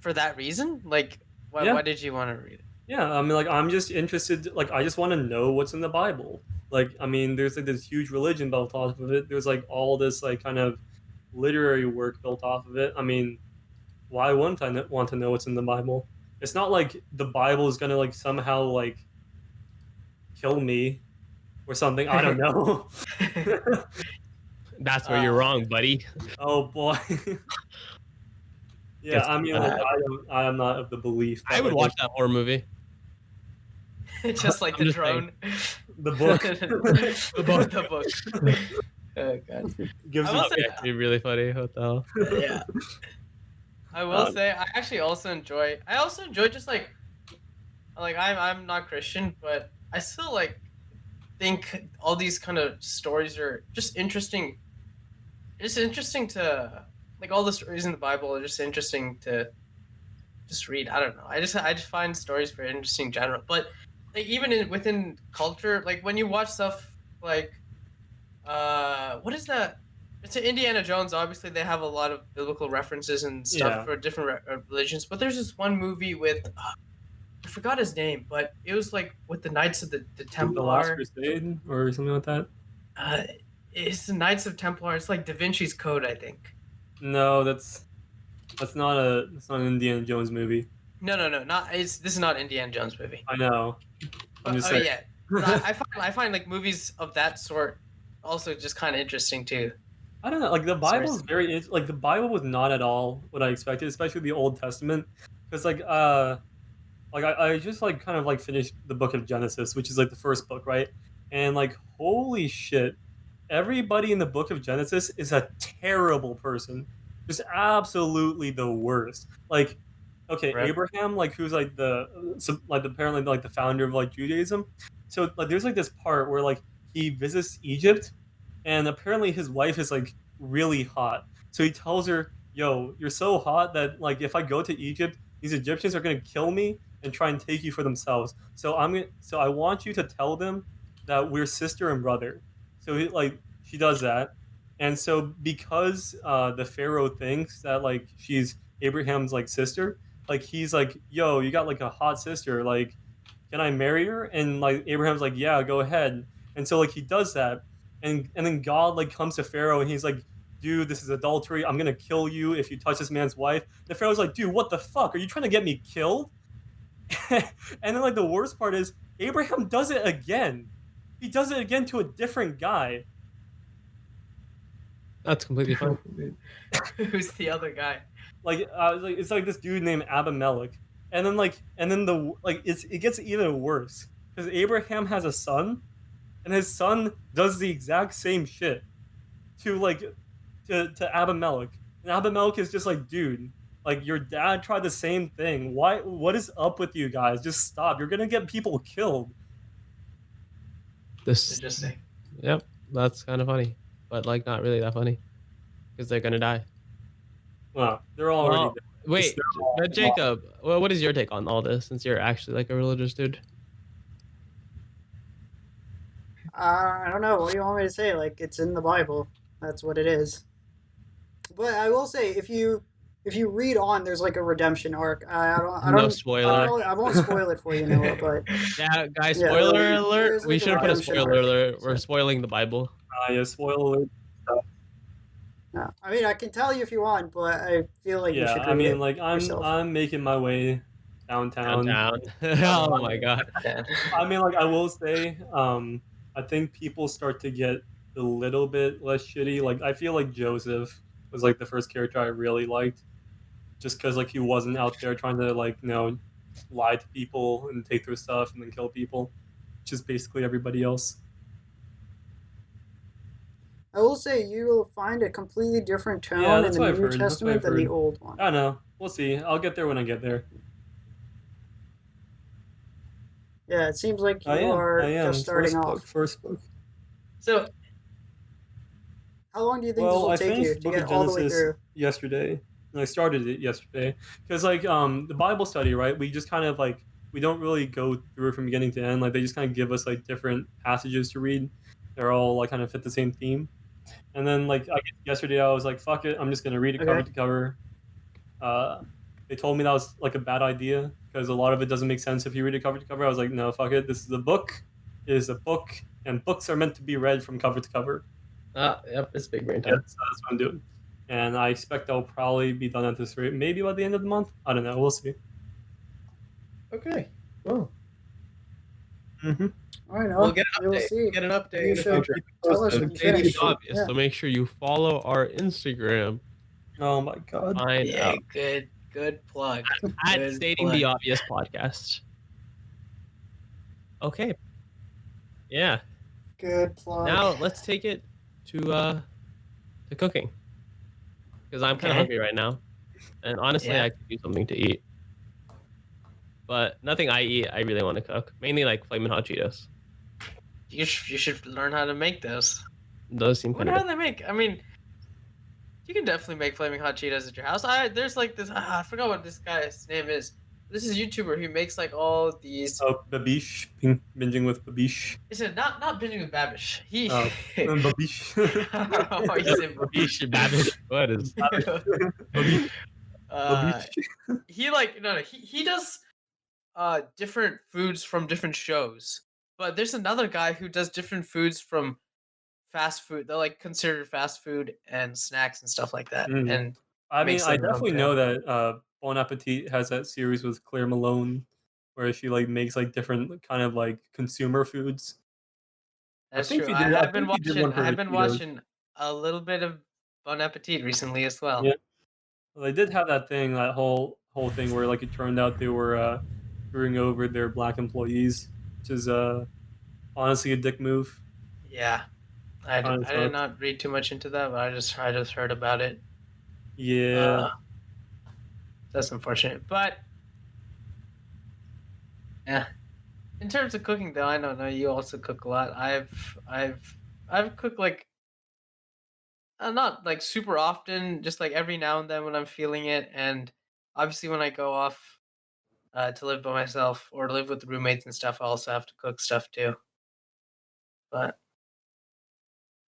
for that reason? Like, Yeah. why did you want to read it? Yeah, I mean, like I'm just interested. Like I just want to know what's in the Bible. Like I mean, there's like this huge religion built off of it. There's like all this like kind of literary work built off of it. I mean, why wouldn't I want to know what's in the Bible? It's not like the Bible is gonna like somehow like kill me or something. I don't know. That's where you're wrong, buddy. Oh boy. Yeah, I mean, like I am not of the belief. I would watch that horror movie. Just like I'm the just saying. drone. The book. The book. The book. Oh god. Gives I you will say, That'd be really funny. What the hell? yeah. I will say I actually also enjoy. I also enjoy just like I'm not Christian, but I still like think all these kind of stories are just interesting. It's interesting to like all the stories in the Bible are just interesting to just read. I don't know. I just find stories very interesting in general. But like even within culture, like when you watch stuff like what is that? It's Indiana Jones. Obviously, they have a lot of biblical references and stuff Yeah. for different religions. But there's this one movie with I forgot his name, but it was like with the Knights of the The Last Templar. Crusade or something like that. It's the Knights of Templar. It's like Da Vinci's Code, I think. No, that's not an Indiana Jones movie. No, not this is not Indiana Jones movie. I know. I'm just Oh saying. yeah, But I find like movies of that sort also just kind of interesting too. I don't know. Like the Bible is very like the Bible was not at all what I expected, especially the Old Testament, because like I just like kind of like finished the book of Genesis, which is like the first book, right? And like holy shit, everybody in the book of Genesis is a terrible person, just absolutely the worst. Like, okay, Right. Abraham, like who's like apparently like the founder of like Judaism. So like there's like this part where like he visits Egypt and apparently his wife is like really hot. So he tells her, "Yo, you're so hot that like if I go to Egypt, these Egyptians are gonna kill me and try and take you for themselves. So I want you to tell them that we're sister and brother." So she does that, and so because the Pharaoh thinks that like she's Abraham's like sister, like he's like, "Yo, you got like a hot sister, like." Can I marry her? And like Abraham's like, yeah, go ahead. And so like he does that, and then God like comes to Pharaoh and he's like, dude, this is adultery. I'm gonna kill you if you touch this man's wife. And Pharaoh's like, dude, what the fuck? Are you trying to get me killed? And then like the worst part is Abraham does it again. He does it again to a different guy. That's completely fine. Who's the other guy? Like it's like this dude named Abimelech, and then it gets even worse because Abraham has a son, and his son does the exact same shit to like to Abimelech, and Abimelech is just like, dude, like your dad tried the same thing. What is up with you guys? Just stop. You're gonna get people killed. This, Interesting. yep, that's kind of funny, but like not really that funny because they're gonna die. Well, they're already Well, dead. wait, They're all but Jacob, well, what is your take on all this? Since you're actually like a religious dude. I don't know. What do you want me to say? Like, it's in the Bible. That's what it is. But I will say, if you read on, there's like a redemption arc. I No don't. spoiler. I won't spoil it for you, Noah. But Yeah, guys, Yeah, spoiler there's alert. We like a should have put a redemption spoiler arc, alert. We're so. spoiling the Bible. yeah, spoiler alert. no, I mean, I can tell you if you want, but I feel like you Yeah, should I read mean, it like yourself. I'm making my way downtown. Oh my god. I mean, like I will say, I think people start to get a little bit less shitty. Like I feel like Joseph was like the first character I really liked, just because like he wasn't out there trying to like lie to people and take their stuff and then kill people, which is basically everybody else. I will say you will find a completely different tone Yeah, in that's the what I've New heard. That's what Testament I've than the heard. Old one. I don't know. We'll see. I'll get there when I get there. Yeah, it seems like you I are am. just starting off. First book. So How long do you think Well, I this will take you finished to Book get of all the way Genesis through? yesterday. And I started it yesterday because like the Bible study, right? We just kind of like we don't really go through it from beginning to end. Like they just kind of give us like different passages to read. They're all like kind of fit the same theme. And then like yesterday, I was like, "Fuck it, I'm just gonna read it cover Okay. to cover." They told me that was like a bad idea because a lot of it doesn't make sense if you read it cover to cover. I was like, "No, fuck it. This is a book. It is a book, and books are meant to be read from cover to cover." Yep, it's big brain Yeah, time. so that's what I'm doing. And I expect I'll probably be done at this rate, maybe by the end of the month. I don't know. We'll see. Okay. Well, Mm-hmm. All right, we'll Noah, get an we'll update. see. Get an update. You in the should future. tell us so when you stating finish. the obvious. Yeah. So make sure you follow our Instagram. Oh my god. Find Yeah, out good plug. at Good Stating plug. the Obvious podcast. Okay. Yeah. Good plug. Now let's take it to cooking because I'm kind of Okay. hungry right now, and honestly, Yeah. I could do something to eat, but nothing I eat I really want to cook. Mainly like Flamin' Hot Cheetos. You should learn how to make those. Those seem What kind how of. do they make? I mean, you can definitely make flaming hot Cheetos at your house. There's like this. I forgot what this guy's name is. This is a YouTuber who makes like all these. Oh, Babish. Binging with Babish. Is it not binging with Babish? He. Oh, Babish. I don't know why you say Babish, babish. What is? Babish. uh, he like no he does different foods from different shows, but there's another guy who does different foods from fast food. They're like considered fast food and snacks and stuff like that. Mm. And I mean, makes I them definitely okay. know that Bon Appetit has that series with Claire Malone, where she like makes like different kind of like consumer foods. that's think true. he did- I I've been think he did one watching. for I've been Cheetos. watching a little bit of Bon Appetit recently as well. Yeah. Well, they did have that thing, that whole thing where like it turned out they were screwing over their black employees, which is honestly a dick move. Yeah. I Kinda did sucks. not read too much into that, but I just heard about it. Yeah. That's unfortunate, but yeah. In terms of cooking, though, I don't know. You also cook a lot. I've cooked like not like super often, just like every now and then when I'm feeling it, and obviously when I go off to live by myself or live with roommates and stuff, I also have to cook stuff too. But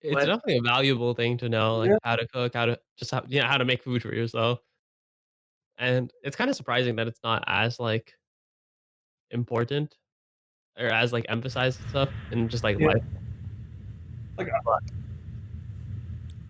It's What? definitely a valuable thing to know, like Yeah. how to cook, how to just how to make food for yourself. And it's kind of surprising that it's not as like important or as like emphasized and stuff in just like Yeah. life.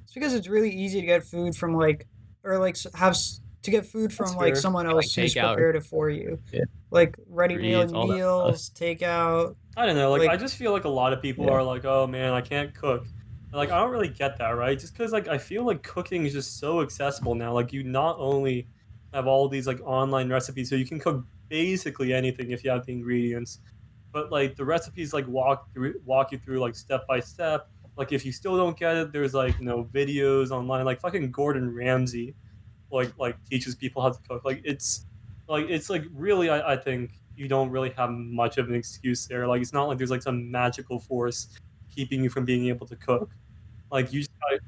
It's because it's really easy to get food from like, or like to get food from That's like fair. someone Like else who's takeout or- prepared it for you. Yeah. Like ready Reads, all that stuff. meals, takeout. I don't know. Like, Like- I just feel like a lot of people Yeah. are like, "Oh man, I can't cook." And, like, I don't really get that, right? Just because like I feel like cooking is just so accessible now. Like, you not only have all these like online recipes, so you can cook basically anything if you have the ingredients, but like the recipes like walk you through like step by step. Like if you still don't get it, there's like videos online, like fucking Gordon Ramsay, like teaches people how to cook. Like it's like really, I think you don't really have much of an excuse there. Like it's not like there's like some magical force keeping you from being able to cook. Like you just gotta,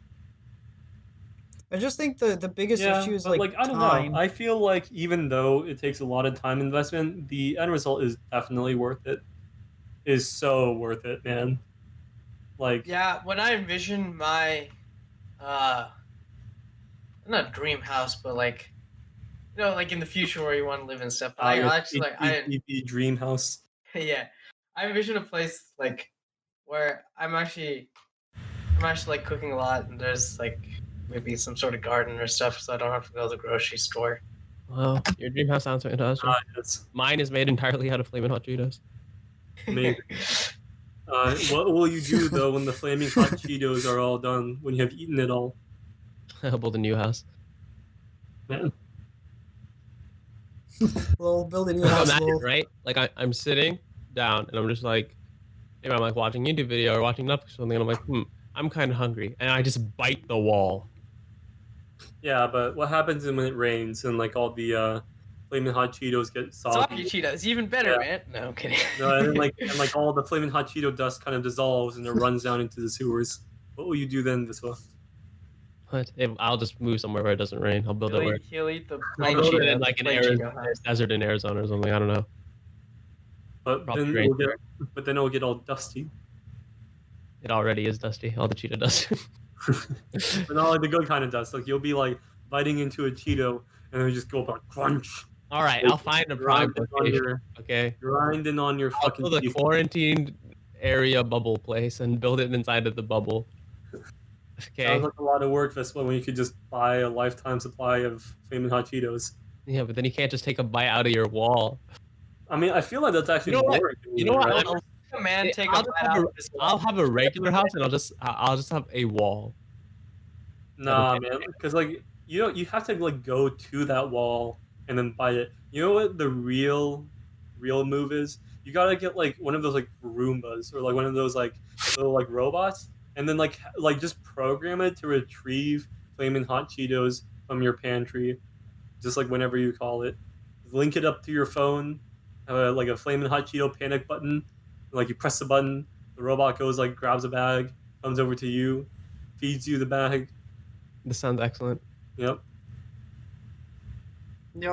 I just think the biggest yeah, issue is but like I don't time. know. I feel like even though it takes a lot of time investment, the end result is definitely worth it. Is so worth it, man. Like Yeah, when I envision my not dream house, but like like in the future where you want to live and stuff. But your I actually dream house. yeah, I envision a place like where I'm actually like cooking a lot, and there's like maybe some sort of garden or stuff, so I don't have to go to the grocery store. Well, your dream house sounds fantastic. Yes. Mine is made entirely out of Flamin' Hot Cheetos. Amazing. What will you do though when the flaming hot Cheetos are all done? When you have eaten it all, I'll build a new house. man. We'll build a new Like, house. imagine, right? Like I'm sitting down and I'm just like, maybe I'm like watching YouTube video or watching Netflix or something, and I'm like, I'm kind of hungry, and I just bite the wall. Yeah, but what happens when it rains and like all the flaming hot Cheetos get Soggy soggy? Cheetos, even better, Yeah. man. No, I'm kidding. No, and then all the flaming hot Cheeto dust kind of dissolves and it runs down into the sewers. What will you do then, Viswa? What? I'll just move somewhere where it doesn't rain. I'll build it where He'll eat the I'll plain build it Cheeto, in the like an plain Arizona, Cheeto house. desert in Arizona or something. I don't know. But Probably then rain there. it will get all dusty. It already is dusty. All the Cheeto dust. But not like the good kind of dust. Like you'll be like biting into a Cheeto and then just go about crunch. All right, I'll find a prime location. Okay. Grinding on your I'll fucking build a teeth. quarantined area bubble place and build it inside of the bubble. Okay. Sounds like a lot of work, Viswa, when you could just buy a lifetime supply of flaming hot Cheetos. Yeah, but then you can't just take a bite out of your wall. I mean, I feel like that's actually You know what? more. You know what? right? I'll a man take I'll a just bite have out a- of this I'll wall. have a regular house and I'll just have a wall. Nah, man, because like you have to like go to that wall and then bite it. You know what the real move is? You gotta get like one of those like Roombas or like one of those like little like robots, and then like just program it to retrieve flaming hot Cheetos from your pantry, just like whenever you call it. Link it up to your phone, like a flaming hot Cheeto panic button. Like you press the button, the robot goes like grabs a bag, comes over to you, feeds you the bag. This sounds excellent. Yep.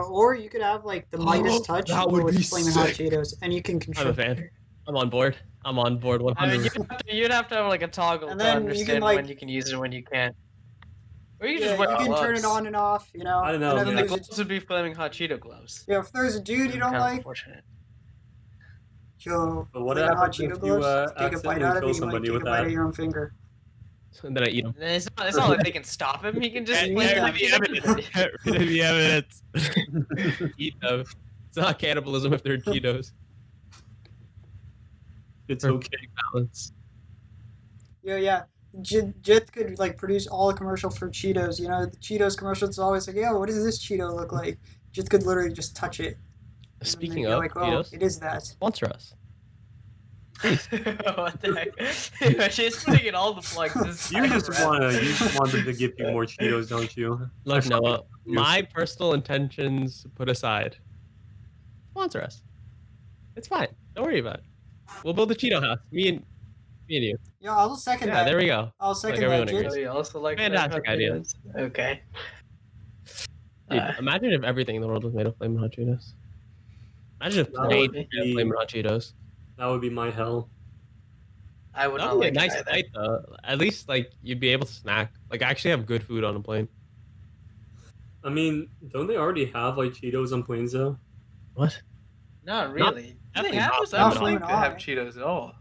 Or you could have like the Midas touch that but would with be flaming hot sick. Cheetos, and you can I'm control. a fan. I'm on board. I'm on board 100. You'd have to have like a toggle And to then you can, understand like- when you can use it and when you can't. Or you can Yeah, just wear you can turn gloves. it on and off. You know. I don't know, And if man. The there's a- gloves would be flaming hot Cheeto gloves. yeah, if there's a dude you don't Kind of like, unfortunate. yo, But what flaming hot happens if Cheeto you gloves, take a bite accidentally out of kill it, you might somebody take a with bite that? of your own finger. And then I eat them. And it's not like they can stop him. He can just Get like, rid of hot the Cheetos. Get rid of the evidence. Eat them. It's not cannibalism if they're Cheetos. It's Perfect okay. balance. Yeah. Jit could like produce all the commercial for Cheetos. You know, the Cheetos commercials is always like, yo, what does this Cheeto look like? Jit could literally just touch it. and Speaking they'd be of like, oh, Cheetos, it is that. sponsor us. What the heck? She's putting in all the plugs. This You time just around. want them to give you more Cheetos, don't you? Look, Noah, you. my personal intentions put aside, sponsor us. It's fine. Don't worry about it. We'll build a Cheeto house. Me and you. Yeah, I'll second Yeah, that. there we go. I'll second everyone that, agrees. Jit. We also like Fantastic hot idea. Cheetos. Okay. Dude, imagine if everything in the world was made of flaming hot Cheetos. Imagine if That plain would made be- of flaming hot Cheetos. That would be my hell. I would That not would be like a nice it either. night though. At least like you'd be able to snack. Like actually have good food on a plane. I mean, don't they already have like Cheetos on planes though? What? Not really. Do definitely they have not those? I flaming don't think hot. they have Cheetos at all.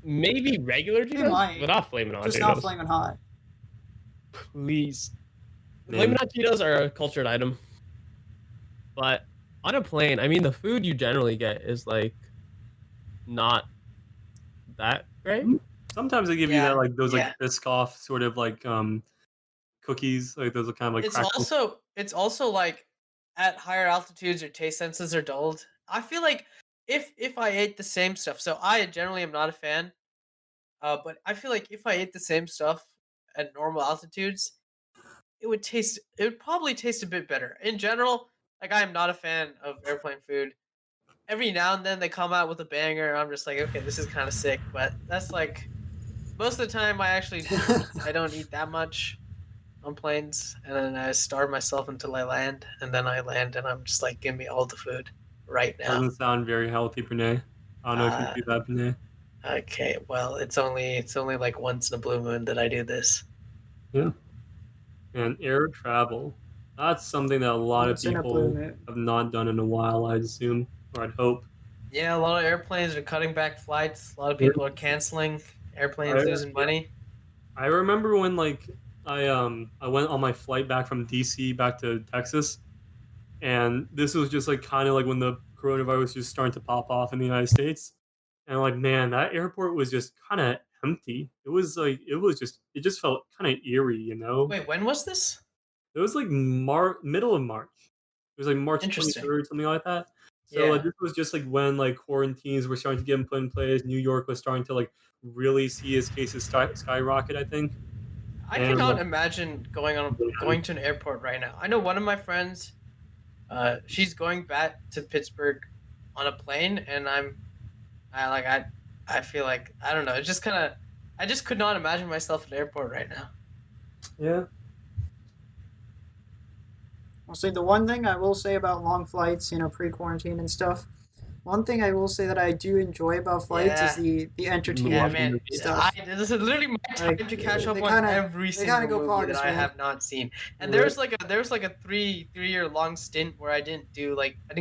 Maybe regular Cheetos, might. but not flaming hot Just Cheetos. not flaming hot. Please. Man. Flaming hot Cheetos are a cultured item. But on a plane, I mean, the food you generally get is like not that great. Sometimes they give you Yeah, that like those yeah. like Biscoff sort of like cookies, like those are kind of like It's also like at higher altitudes your taste senses are dulled. I feel like if I ate the same stuff, so I generally am not a fan But I feel like if I ate the same stuff at normal altitudes, it would probably taste a bit better. In general, like I am not a fan of airplane food. Every now and then they come out with a banger. I'm just like, okay, this is kind of sick, but that's like most of the time I don't eat that much on planes, and then I starve myself until I land, and then I land, and I'm just like, give me all the food right now. Doesn't sound very healthy, Pranay. I don't know if you do that, Pranay. Okay, well, it's only like once in a blue moon that I do this. Yeah. And air travel. That's something that a lot of people have not done in a while, I'd assume, or I'd hope. Yeah, a lot of airplanes are cutting back flights. A lot of people are canceling airplanes, losing money. I remember when I went on my flight back from DC back to Texas, and this was just like kind of like when the coronavirus was just starting to pop off in the United States, and like man, that airport was just kind of empty. It just felt kind of eerie, you know. Wait, when was this? It was like middle of March. It was like March 23rd, something like that. So this was just like when like quarantines were starting to get put in place. New York was starting to like really see its cases skyrocket, I think. I cannot imagine going to an airport right now. I know one of my friends, she's going back to Pittsburgh on a plane, and I feel like I don't know. It's just kind of I just could not imagine myself at an airport right now. Yeah. I'll say the one thing I will say about long flights, pre-quarantine and stuff. One thing I will say that I do enjoy about flights is the entertainment stuff. This is literally my time to catch up on every single movie that I have not seen. And there was like a three-year long stint where I didn't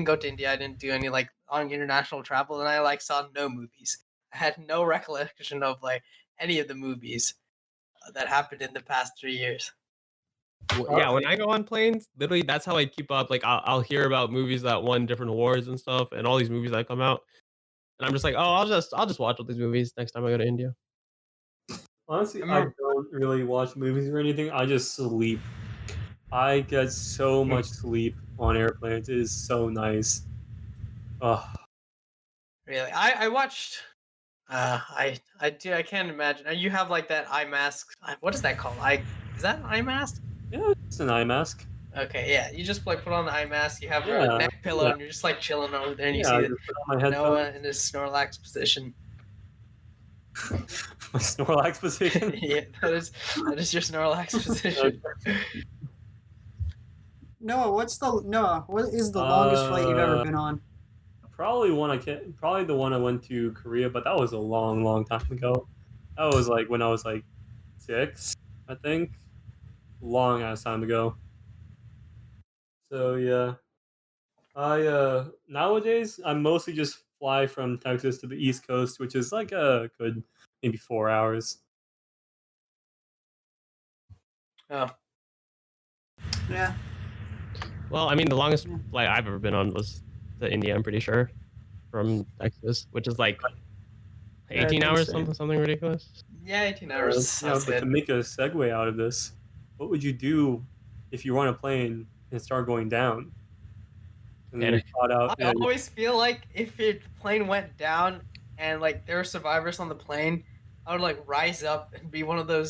go to India. I didn't do any like on international travel, and I saw no movies. I had no recollection of like any of the movies that happened in the past 3 years. Yeah, when I go on planes, literally that's how I keep up. Like I'll hear about movies that won different awards and stuff, and all these movies that come out, and I'm just like, oh, I'll just watch all these movies next time I go to India. Honestly, I don't really watch movies or anything. I just sleep. I get so much sleep on airplanes. It is so nice. Oh. Really, I watched. I can't imagine. You have like that eye mask. What is that called? Is that an eye mask? Yeah, it's an eye mask. Okay, yeah. You just like put on the eye mask. You have a neck pillow, and you're just like chilling over there, and you see Noah in his Snorlax position. My Snorlax position. Yeah, that is your Snorlax position. Noah, what is the longest flight you've ever been on? Probably the one I went to Korea, but that was a long, long time ago. That was like when I was like 6, I think. Long ass time ago. So yeah, I nowadays I mostly just fly from Texas to the East Coast, which is like a good maybe 4 hours. Oh. Yeah. Well, I mean, the longest flight I've ever been on was to India. I'm pretty sure, from Texas, which is like 18 hours, something ridiculous. Yeah, 18 hours. But to make a segue out of this, what would you do if you were on a plane and start going down? And then I always feel like if your plane went down and like there were survivors on the plane, I would like rise up and be one of the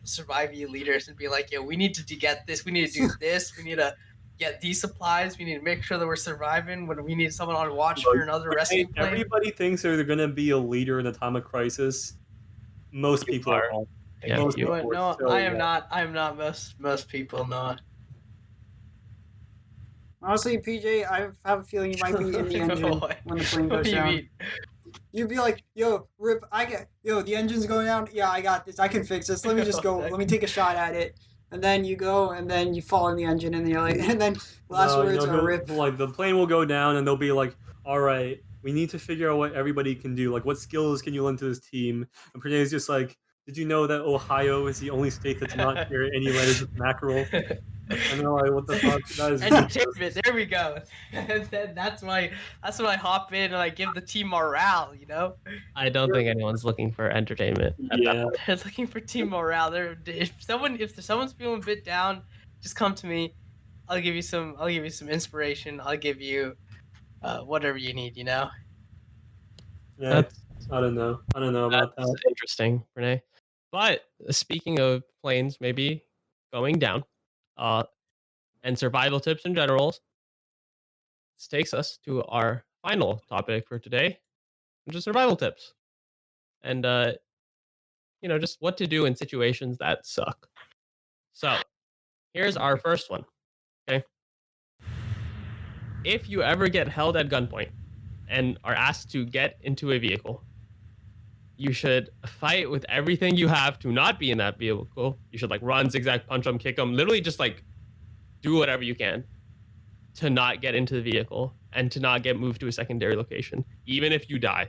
survivee leaders and be like, yo, we need to get this. We need to do this. We need to get these supplies. We need to make sure that we're surviving when we need someone on watch for another rescue plane. Everybody thinks they're going to be a leader in a time of crisis. Most people are. Yeah, no, I am not. I am not most people. No. Honestly, PJ, I have a feeling you might be in the engine when the plane goes down. You'd be like, yo, Rip, the engine's going down. Yeah, I got this. I can fix this. Let me just go. Let me take a shot at it. And then you go, and then you fall in the engine, and you're like, and then last words are Rip. Like, the plane will go down, and they'll be like, all right, we need to figure out what everybody can do. Like, what skills can you lend to this team? And Pranay's just like, did you know that Ohio is the only state that's not share any letters with mackerel? I know, like, what the fuck? That is entertainment. There we go. And then that's when I hop in and I give the team morale. You know. I don't think anyone's looking for entertainment. Yeah, they're looking for team morale. If someone's feeling a bit down, just come to me. I'll give you some inspiration. I'll give you whatever you need. You know. Yeah. I don't know. I don't know about That's that. interesting, Renee. But speaking of planes maybe going down, and survival tips in general, this takes us to our final topic for today, which is survival tips. And just what to do in situations that suck. So, here's our first one. Okay. If you ever get held at gunpoint and are asked to get into a vehicle, you should fight with everything you have to not be in that vehicle. You should like run, zigzag, punch them, kick them, literally just like do whatever you can to not get into the vehicle and to not get moved to a secondary location, even if you die.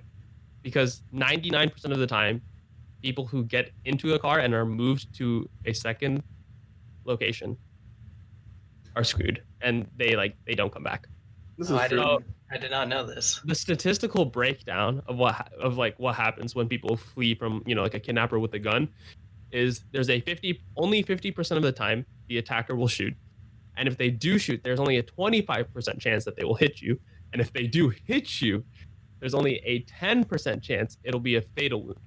Because 99% of the time, people who get into a car and are moved to a second location are screwed, and they don't come back. This Oh, is true. I did not know this. The statistical breakdown of what happens when people flee from like a kidnapper with a gun is there's only 50% of the time the attacker will shoot, and if they do shoot, there's only a 25% chance that they will hit you, and if they do hit you, there's only a 10% chance it'll be a fatal wound.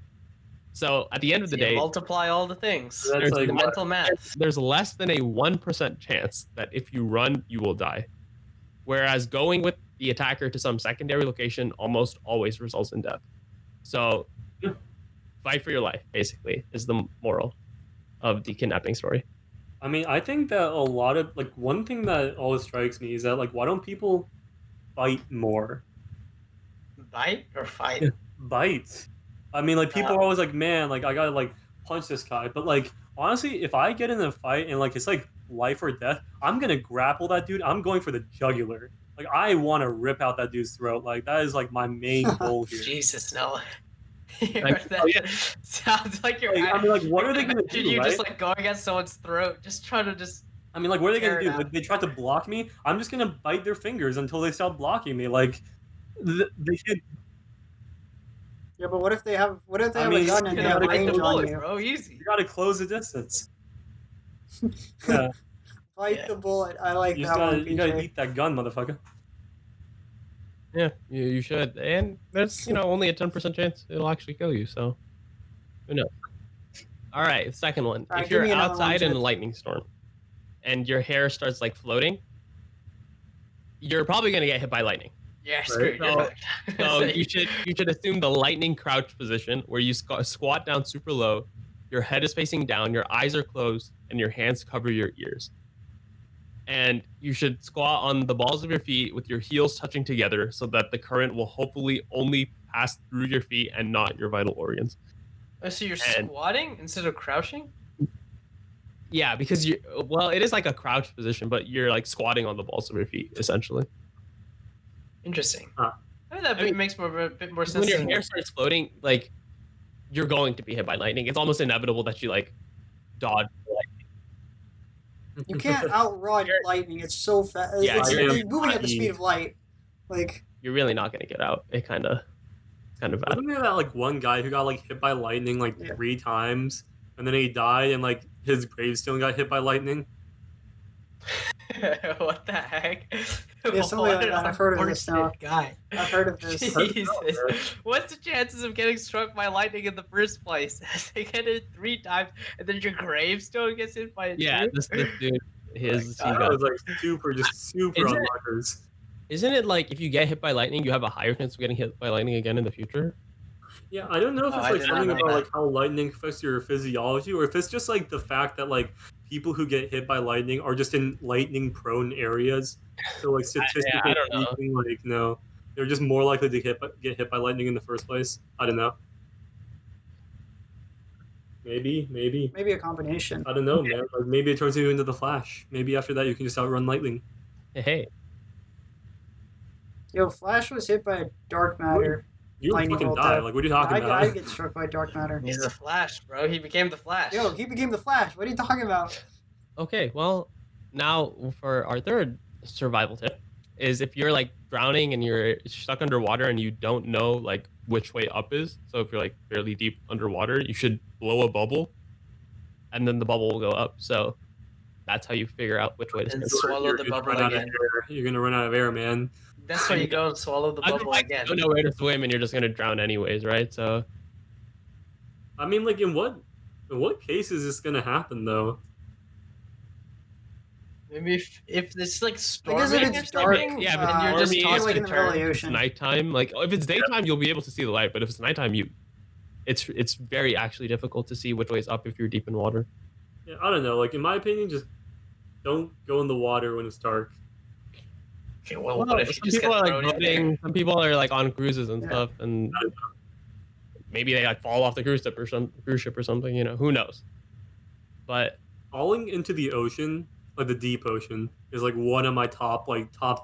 So at the end of the So you day, multiply all the things. That's There's like the mental math. there's less than a 1% chance that if you run, you will die. Whereas going with the attacker to some secondary location almost always results in death. So fight for your life, basically, is the moral of the kidnapping story. I mean, I think that a lot of like one thing that always strikes me is that like why don't people fight more? Bite or fight? Bite. I mean, like people are always like, man, like I gotta like punch this guy, but like honestly, if I get in a fight and like it's like life or death, I'm gonna grapple that dude. I'm going for the jugular. Like I want to rip out that dude's throat. Like that is like my main goal here. Jesus, no. Like, Sounds like you're. Like, I mean, like, what are they gonna do? You're Right? just like going against someone's throat, just trying to just. I mean, like, what are they Tear gonna it do? out. Like, they try to block me. I'm just gonna bite their fingers until they stop blocking me. Like, they should. Yeah, but what if they have I a mean, gun and you they gotta have bite range the on bullet, you? bro. Easy. You gotta close the distance. Yeah, Fight Yeah. the bullet. I like you that just gotta, one, you gotta PJ. eat that gun, motherfucker. Yeah, you should. And there's only a 10% chance it'll actually kill you. So who knows? All right, second one. All right, If give you're me another one, outside in a Chip. lightning storm and your hair starts like floating, you're probably gonna get hit by lightning. Yeah, screwed. So- You're fucked. So you should assume the lightning crouch position where you squat down super low, your head is facing down, your eyes are closed, and your hands cover your ears. And you should squat on the balls of your feet with your heels touching together so that the current will hopefully only pass through your feet and not your vital organs. Oh, so you're And- squatting instead of crouching? Yeah, because it is like a crouch position, but you're like squatting on the balls of your feet essentially. Interesting. Huh. I mean, that I mean, makes a bit more When sense. your to me. hair starts floating, like you're going to be hit by lightning. It's almost inevitable that you like dodge. You can't outrun lightning. It's so fast. Yeah, You're you're moving at the fine. speed of light. Like, You're really not going to get out. It's kind of bad. Wasn't there that like one guy who got like hit by lightning like Yeah. 3 times, and then he died, and like his gravestone got hit by lightning? What the heck? Yeah, something What like an that. I've heard of this now. unfortunate guy. I've heard of this. Jesus. What's the chances of getting struck by lightning in the first place? They get it 3 times, and then your gravestone gets hit by it. Yeah, too? this dude, he That got. was like super Is it- unluckers. Isn't it like if you get hit by lightning, you have a higher chance of getting hit by lightning again in the future? Yeah, I don't know if Oh, it's I like did not something know about that. like how lightning affects your physiology, or if it's just like the fact that like people who get hit by lightning are just in lightning prone areas. So like statistically don't know. speaking, like no, they're just more likely to get hit by lightning in the first place. I don't know. Maybe. Maybe a combination. I don't know, man. Like maybe it turns you into the Flash. Maybe after that you can just outrun lightning. Hey, Yo, Flash was hit by dark matter. You would Lightning fucking bolt die. out. Like what are you talking about? I get struck by dark matter. He's the Flash, bro. He became the Flash. Yo, he became the Flash. What are you talking about? okay. Well, now for our third survival tip is if you're like drowning and you're stuck underwater and you don't know like which way up is. So if you're like fairly deep underwater, you should blow a bubble, and then the bubble will go up. So That's how you figure out which way to And swim. swallow You're the gonna bubble run out of again. air. You're gonna run out of air, man. That's where you go and swallow the bubble Otherwise, again. you don't know where to swim, and you're just gonna drown anyways, right? So, I mean, like, in what case is this gonna happen though? Maybe if it's like I storming guess if or it's dark, something, yeah, and you're just stormy, tossed like in and the middle of the turned. it's ocean. nighttime. Like, if it's daytime, you'll be able to see the light, but if it's nighttime, it's very actually difficult to see which way is up if you're deep in water. Yeah, I don't know. Like, in my opinion, just don't go in the water when it's dark. Okay, well, what if you Some just people get are like thrown in there? boating. Some people are like on cruises and Yeah. stuff, and maybe they like fall off the cruise ship or something. You know, who knows? But Falling into the ocean, like the deep ocean, is like one of my top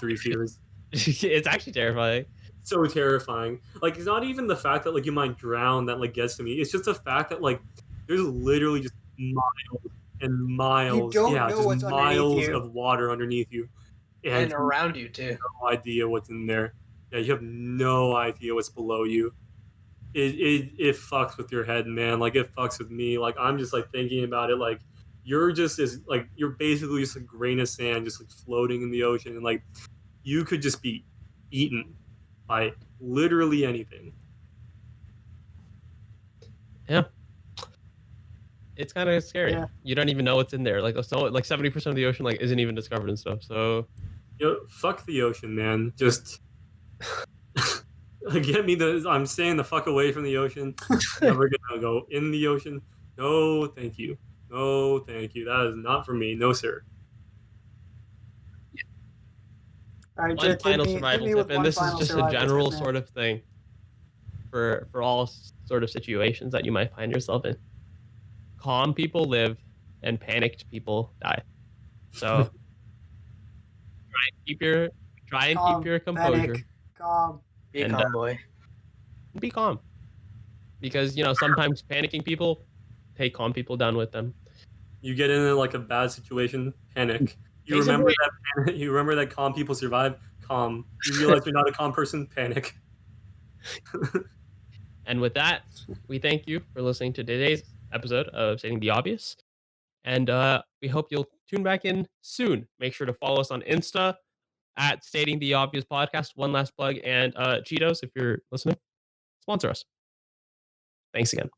3 fears. it's actually terrifying. So terrifying. Like, it's not even the fact that like you might drown that like gets to me. It's just the fact that like there's literally just miles and miles, don't yeah, know just what's underneath miles you. of water underneath you, And you around you too. have no idea what's in there. Yeah, you have no idea what's below you. It fucks with your head, man. Like, it fucks with me. Like, I'm just like thinking about it. Like, you're basically just a grain of sand, just like floating in the ocean, and like you could just be eaten by literally anything. It's kind of scary. Yeah. You don't even know what's in there. Like 70% of the ocean like isn't even discovered and stuff. So Fuck the ocean, man. Just get me I'm staying the fuck away from the ocean. Never gonna go in the ocean. No, thank you. No, thank you. That is not for me. No, sir. All right, one Jake, final hit survival me with tip, and one this is final just a survival general tip, man. sort of thing for all sort of situations that you might find yourself in. Calm people live, and panicked people die. So keep your composure. Panic, calm. Be And, calm, boy. Be calm, because sometimes panicking people take calm people down with them. You get in like a bad situation, panic. You Basically- remember that calm people survive. Calm. You realize you're not a calm person. Panic. And with that, we thank you for listening to today's episode of Stating the Obvious. And we hope you'll tune back in soon. Make sure to follow us on Insta at Stating the Obvious Podcast. One last plug. And Cheetos, if you're listening, sponsor us. Thanks again.